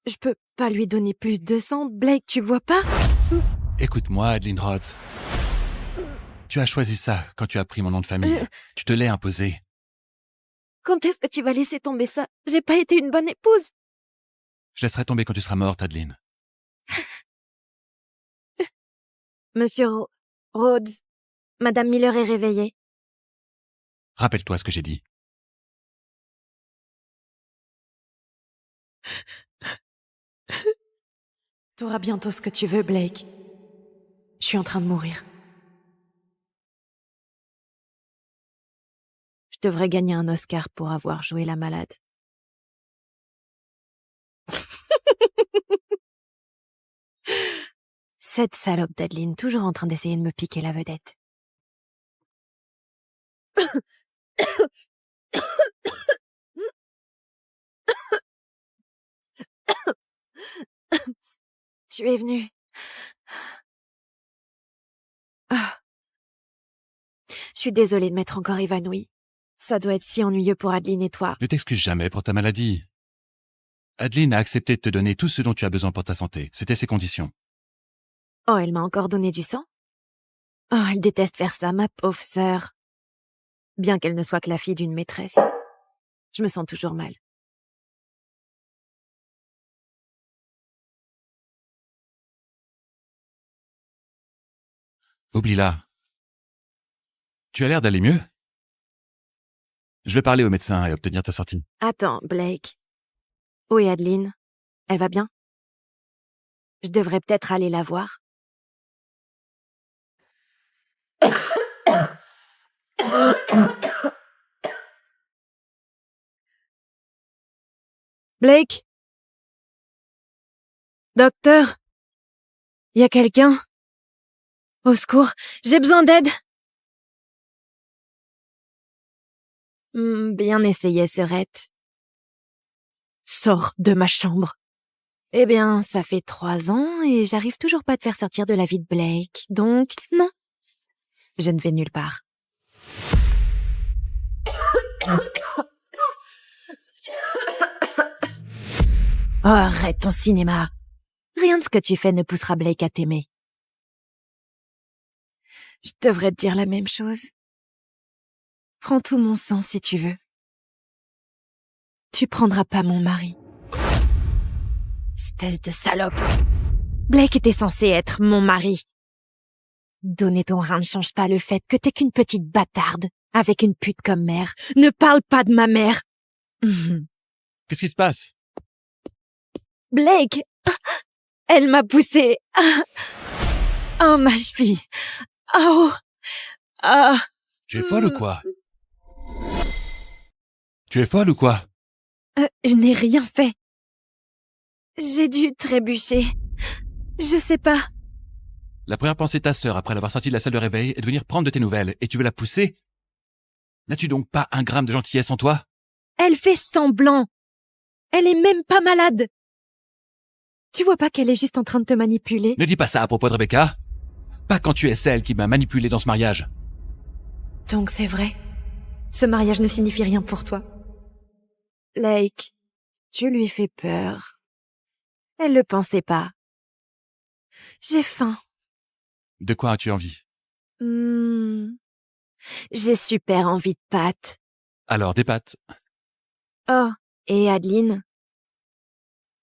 Je peux pas lui donner plus de sang, Blake, tu vois pas? Écoute-moi, Adeline Rhodes. Tu as choisi ça quand tu as pris mon nom de famille. Tu te l'es imposé. Quand est-ce que tu vas laisser tomber ça? J'ai pas été une bonne épouse. Je laisserai tomber quand tu seras morte, Adeline. Monsieur Rhodes, Madame Miller est réveillée. Rappelle-toi ce que j'ai dit. T'auras bientôt ce que tu veux, Blake. Je suis en train de mourir. Je devrais gagner un Oscar pour avoir joué la malade. Cette salope d'Adeline, toujours en train d'essayer de me piquer la vedette. Tu es venu. Je suis désolée de m'être encore évanouie. Ça doit être si ennuyeux pour Adeline et toi. Ne t'excuse jamais pour ta maladie. Adeline a accepté de te donner tout ce dont tu as besoin pour ta santé. C'était ses conditions. Oh, elle m'a encore donné du sang? Oh, elle déteste faire ça, ma pauvre sœur. Bien qu'elle ne soit que la fille d'une maîtresse. Je me sens toujours mal. Oublie-la. Tu as l'air d'aller mieux. Je vais parler au médecin et obtenir ta sortie. Attends, Blake. Où est Adeline? Elle va bien? Je devrais peut-être aller la voir. Blake? Docteur? Y a quelqu'un? Au secours, j'ai besoin d'aide. Bien essayé, sœurette. Sors de ma chambre. Eh bien, ça fait 3 ans et j'arrive toujours pas à te faire sortir de la vie de Blake. Donc, non. Je ne vais nulle part. Oh, arrête ton cinéma. Rien de ce que tu fais ne poussera Blake à t'aimer. Je devrais te dire la même chose. Prends tout mon sang si tu veux. Tu prendras pas mon mari. Espèce de salope. Blake était censé être mon mari. Donner ton rein ne change pas le fait que t'es qu'une petite bâtarde avec une pute comme mère. Ne parle pas de ma mère. Qu'est-ce qui se passe? Blake, elle m'a poussée. Oh, ma cheville. Oh. Ah. Tu es folle ou quoi? Tu es folle ou quoi? Je n'ai rien fait. J'ai dû trébucher. Je sais pas. La première pensée de ta sœur après l'avoir sortie de la salle de réveil est de venir prendre de tes nouvelles et tu veux la pousser? N'as-tu donc pas un gramme de gentillesse en toi? Elle fait semblant. Elle est même pas malade. Tu vois pas qu'elle est juste en train de te manipuler? Ne dis pas ça à propos de Rebecca. Pas quand tu es celle qui m'a manipulé dans ce mariage. Donc c'est vrai. Ce mariage ne signifie rien pour toi. Blake, tu lui fais peur. Elle le pensait pas. J'ai faim. De quoi as-tu envie? J'ai super envie de pâtes. Alors, des pâtes. Oh, et Adeline?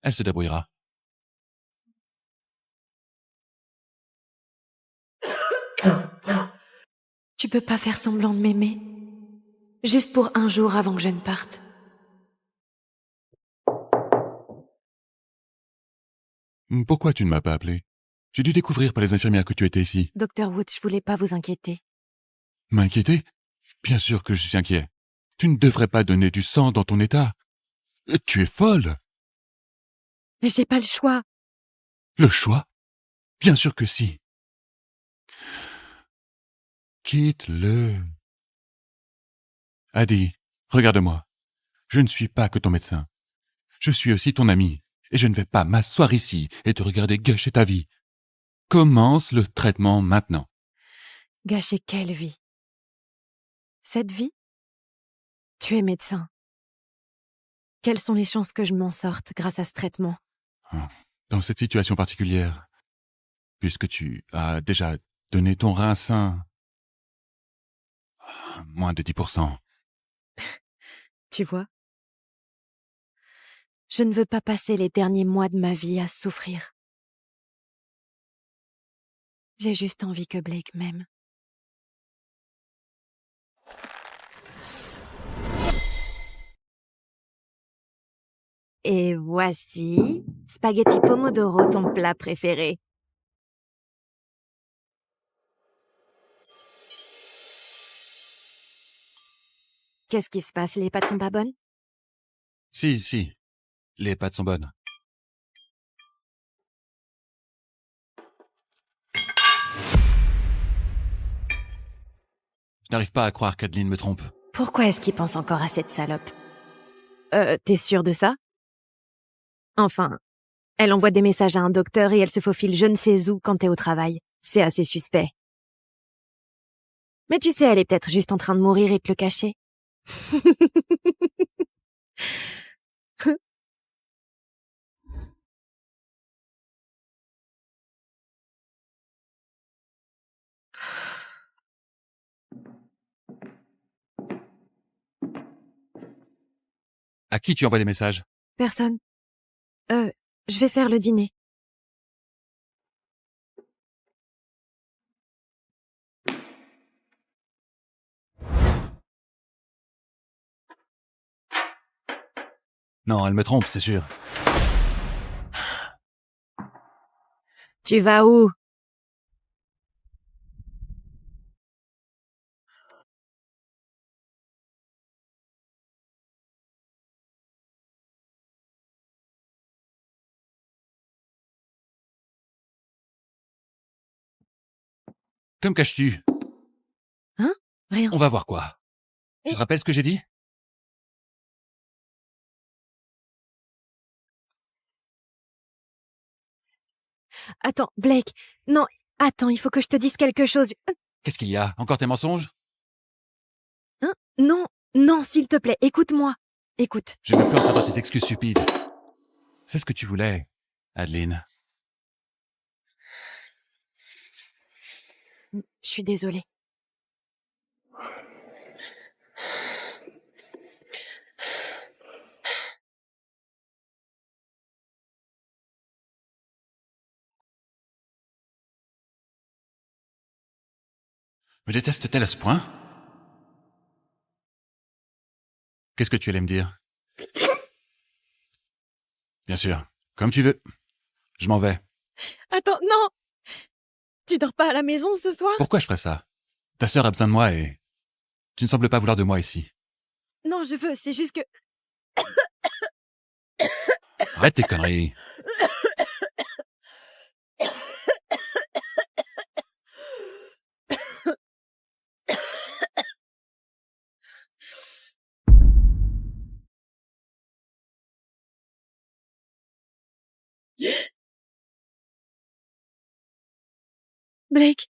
Elle se débrouillera. Tu peux pas faire semblant de m'aimer? Juste pour un jour avant que je ne parte. Pourquoi tu ne m'as pas appelé? J'ai dû découvrir par les infirmières que tu étais ici. Dr. Wood, je voulais pas vous inquiéter. M'inquiéter? Bien sûr que je suis inquiet. Tu ne devrais pas donner du sang dans ton état. Tu es folle. Mais j'ai pas le choix. Le choix? Bien sûr que si. Quitte-le. Addie, regarde-moi. Je ne suis pas que ton médecin. Je suis aussi ton ami, et je ne vais pas m'asseoir ici et te regarder gâcher ta vie. Commence le traitement maintenant. Gâcher quelle vie? Cette vie? Tu es médecin. Quelles sont les chances que je m'en sorte grâce à ce traitement? Dans cette situation particulière, puisque tu as déjà donné ton rein sain, moins de 10%. Tu vois? Je ne veux pas passer les derniers mois de ma vie à souffrir. J'ai juste envie que Blake m'aime. Et voici spaghetti pomodoro, ton plat préféré. Qu'est-ce qui se passe? Les pâtes sont pas bonnes? Si, les pâtes sont bonnes. Je n'arrive pas à croire qu'Adeline me trompe. Pourquoi est-ce qu'il pense encore à cette salope? T'es sûr de ça? Enfin, elle envoie des messages à un docteur et elle se faufile je ne sais où quand t'es au travail. C'est assez suspect. Mais tu sais, elle est peut-être juste en train de mourir et te le cacher. À qui tu envoies les messages? Personne. Je vais faire le dîner. Non, elle me trompe, c'est sûr. Tu vas où? Que me caches-tu? Hein? Rien. On va voir quoi. Tu te rappelles ce que j'ai dit? Attends, Blake. Non, attends, il faut que je te dise quelque chose. Qu'est-ce qu'il y a? Encore tes mensonges? Hein? Non, non, s'il te plaît, écoute-moi. Écoute. Je ne peux entendre tes excuses stupides. C'est ce que tu voulais, Adeline. Je suis désolée. Me déteste-t-elle à ce point? Qu'est-ce que tu allais me dire? Bien sûr, comme tu veux. Je m'en vais. Attends, non! Tu dors pas à la maison ce soir? Pourquoi je ferais ça? Ta sœur a besoin de moi et tu ne sembles pas vouloir de moi ici. Non, je veux, c'est juste que... Arrête tes conneries. Blake?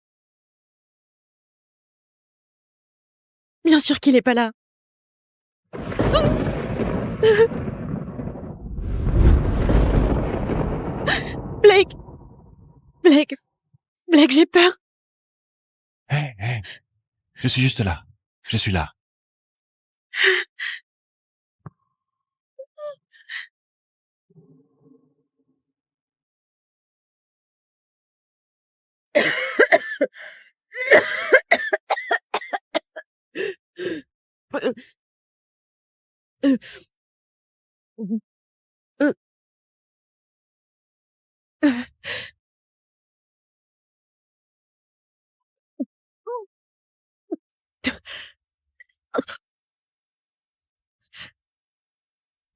Bien sûr qu'il est pas là. Blake! Blake! Blake, j'ai peur! Hé, hé. Je suis juste là. Je suis là.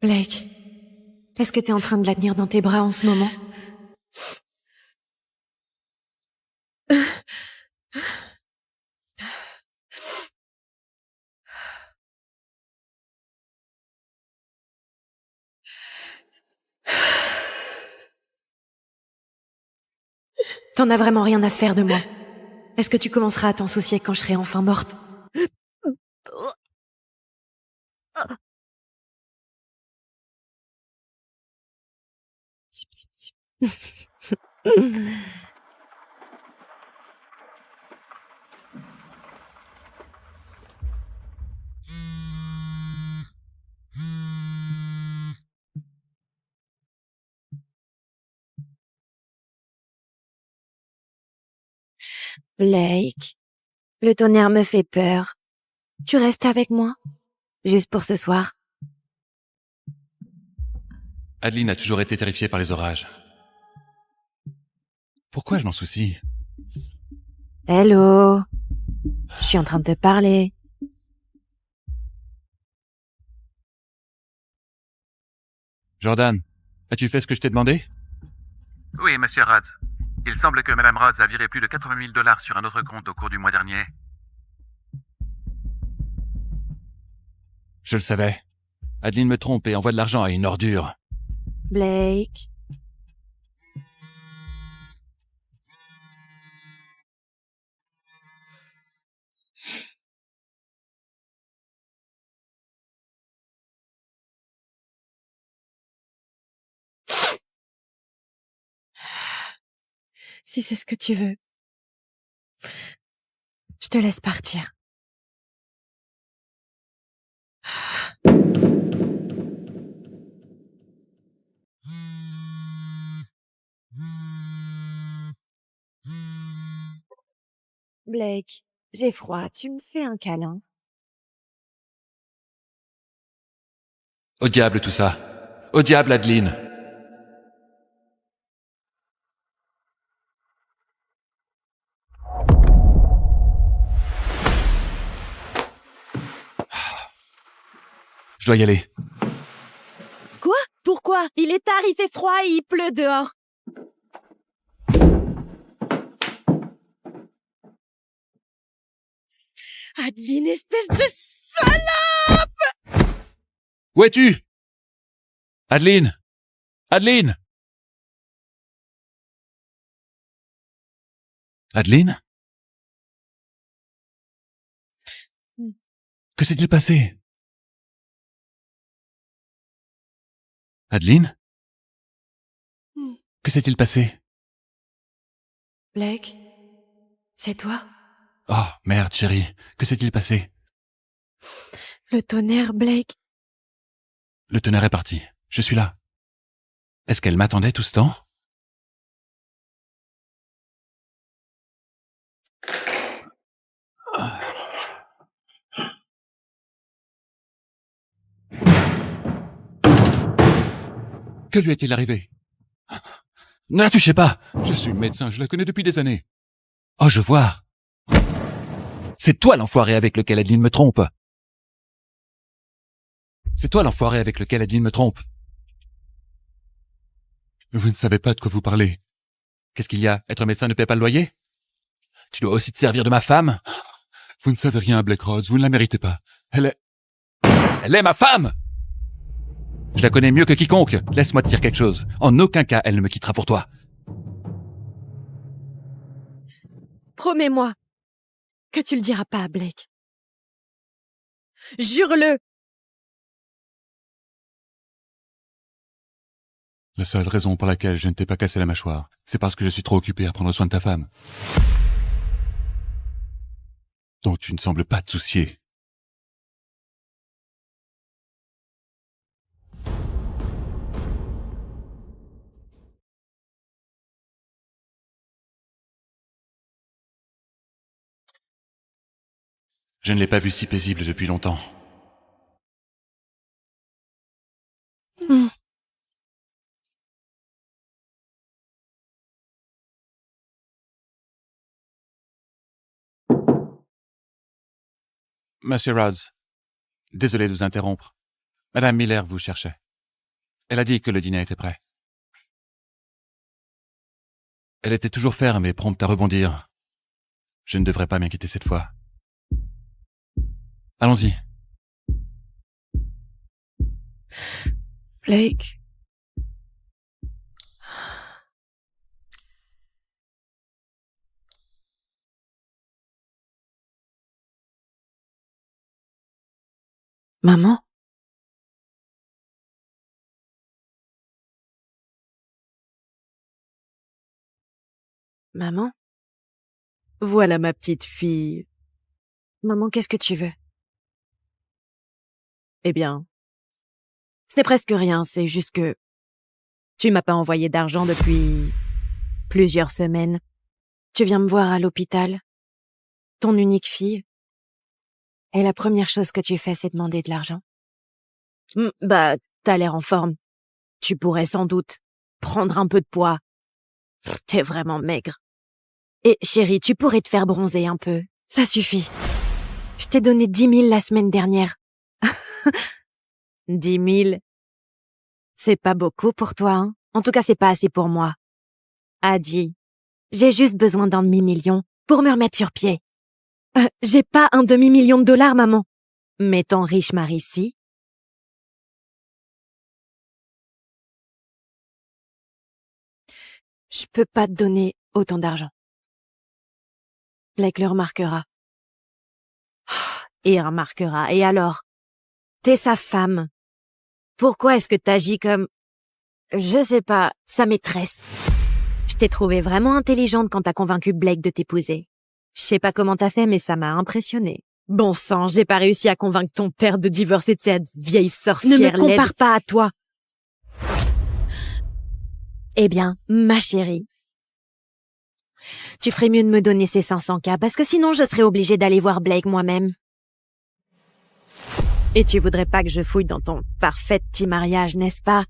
Blake, est-ce que t'es en train de la tenir dans tes bras en ce moment? T'en as vraiment rien à faire de moi. Est-ce que tu commenceras à t'en soucier quand je serai enfin morte? Blake, le tonnerre me fait peur. Tu restes avec moi? Juste pour ce soir? Adeline a toujours été terrifiée par les orages. Pourquoi je m'en soucie? Hello. Je suis en train de te parler. Jordan, as-tu fait ce que je t'ai demandé? Oui, monsieur Rhodes. Il semble que Madame Rhodes a viré plus de 80 000 $ sur un autre compte au cours du mois dernier. Je le savais. Adeline me trompe et envoie de l'argent à une ordure. Blake. Si c'est ce que tu veux, je te laisse partir. Blake, j'ai froid, tu me fais un câlin? Au diable tout ça. Au diable, Adeline. Je dois y aller. Quoi? Pourquoi? Il est tard, il fait froid et il pleut dehors. Adeline, espèce de salope! Où es-tu? Adeline! Adeline! Adeline? Que s'est-il passé? Adeline? Que s'est-il passé? Blake, c'est toi? Oh, merde, chérie. Que s'est-il passé? Le tonnerre, Blake. Le tonnerre est parti. Je suis là. Est-ce qu'elle m'attendait tout ce temps? Que lui est-il arrivé? Ne la touchez pas! Je suis médecin, je la connais depuis des années. Oh, je vois. C'est toi l'enfoiré avec lequel Adeline me trompe. C'est toi l'enfoiré avec lequel Adeline me trompe. Vous ne savez pas de quoi vous parlez. Qu'est-ce qu'il y a? Être médecin ne paie pas le loyer? Tu dois aussi te servir de ma femme? Vous ne savez rien, Blake Rhodes, vous ne la méritez pas. Elle est ma femme! Je la connais mieux que quiconque. Laisse-moi te dire quelque chose. En aucun cas, elle ne me quittera pour toi. Promets-moi que tu le diras pas à Blake. Jure-le. La seule raison pour laquelle je ne t'ai pas cassé la mâchoire, c'est parce que je suis trop occupé à prendre soin de ta femme. Dont tu ne sembles pas te soucier. Je ne l'ai pas vu si paisible depuis longtemps. Monsieur Rhodes, désolé de vous interrompre. Madame Miller vous cherchait. Elle a dit que le dîner était prêt. Elle était toujours ferme et prompte à rebondir. Je ne devrais pas m'inquiéter cette fois. Allons-y. Blake. Maman? Maman? Voilà ma petite fille. Maman, qu'est-ce que tu veux? Eh bien, ce n'est presque rien, c'est juste que tu m'as pas envoyé d'argent depuis plusieurs semaines. Tu viens me voir à l'hôpital, ton unique fille, et la première chose que tu fais, c'est demander de l'argent. Bah, t'as l'air en forme. Tu pourrais sans doute prendre un peu de poids. T'es vraiment maigre. Et chérie, tu pourrais te faire bronzer un peu. Ça suffit. Je t'ai donné 10 000 la semaine dernière. 10 000. C'est pas beaucoup pour toi, hein? En tout cas, c'est pas assez pour moi. Adi, j'ai juste besoin d'un demi-million pour me remettre sur pied. J'ai pas un demi-million de dollars, maman. Mais ton riche mari, si. Je peux pas te donner autant d'argent. Blake le remarquera. Et remarquera. Et alors? T'es sa femme. Pourquoi est-ce que t'agis comme, je sais pas, sa maîtresse? Je t'ai trouvée vraiment intelligente quand t'as convaincu Blake de t'épouser. Je sais pas comment t'as fait, mais ça m'a impressionnée. Bon sang, j'ai pas réussi à convaincre ton père de divorcer de cette vieille sorcière laide. Ne me compare pas à toi. Eh bien, ma chérie, tu ferais mieux de me donner ces 500K parce que sinon je serais obligée d'aller voir Blake moi-même. Et tu voudrais pas que je fouille dans ton parfait petit mariage, n'est-ce pas?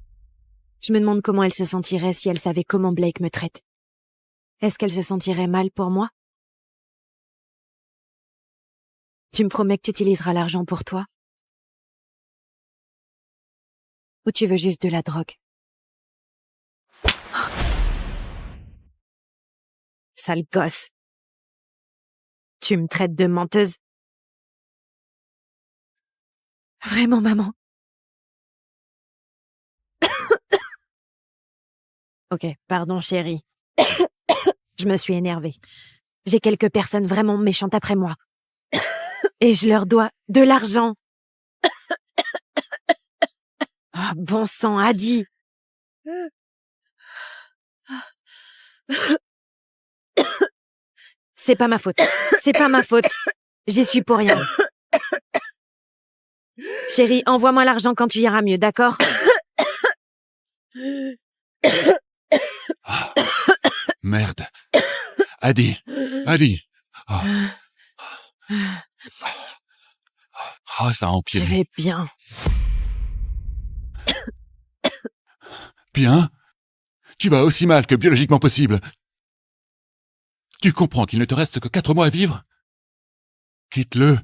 Je me demande comment elle se sentirait si elle savait comment Blake me traite. Est-ce qu'elle se sentirait mal pour moi? Tu me promets que tu utiliseras l'argent pour toi? Ou tu veux juste de la drogue? Sale gosse. Tu me traites de menteuse? Vraiment, maman? Ok, pardon, chérie. Je me suis énervée. J'ai quelques personnes vraiment méchantes après moi. Et je leur dois de l'argent. Oh, bon sang, Adi. C'est pas ma faute. C'est pas ma faute. J'y suis pour rien. Chérie, envoie-moi l'argent quand tu iras mieux, d'accord? Ah, merde. Adi. Adi. Oh. Oh, ça a empiété. Je vais bien. Bien? Tu vas aussi mal que biologiquement possible. Tu comprends qu'il ne te reste que 4 mois à vivre? Quitte-le.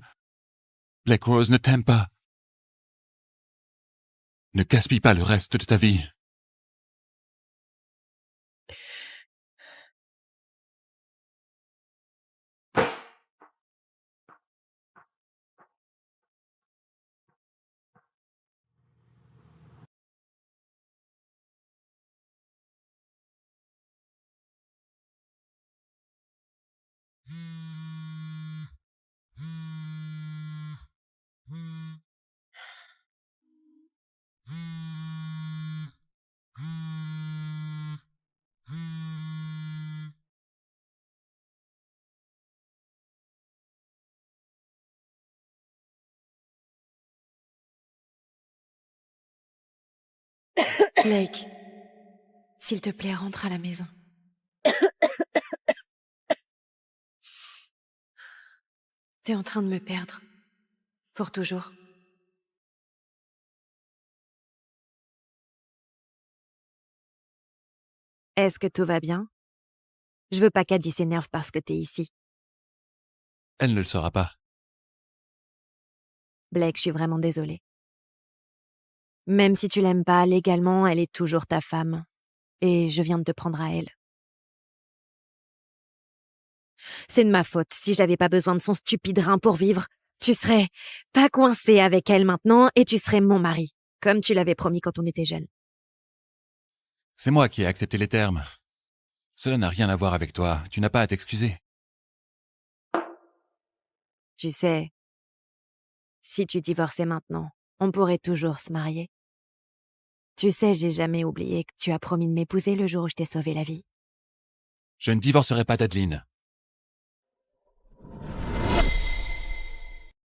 Black Rose ne t'aime pas. Ne gaspille pas le reste de ta vie. Blake, s'il te plaît, rentre à la maison. T'es en train de me perdre. Pour toujours. Est-ce que tout va bien? Je veux pas qu'Addie s'énerve parce que t'es ici. Elle ne le saura pas. Blake, je suis vraiment désolée. Même si tu l'aimes pas, légalement, elle est toujours ta femme. Et je viens de te prendre à elle. C'est de ma faute. Si j'avais pas besoin de son stupide rein pour vivre, tu serais pas coincé avec elle maintenant et tu serais mon mari, comme tu l'avais promis quand on était jeunes. C'est moi qui ai accepté les termes. Cela n'a rien à voir avec toi. Tu n'as pas à t'excuser. Tu sais, si tu divorçais maintenant, on pourrait toujours se marier. Tu sais, j'ai jamais oublié que tu as promis de m'épouser le jour où je t'ai sauvé la vie. Je ne divorcerai pas d'Adeline.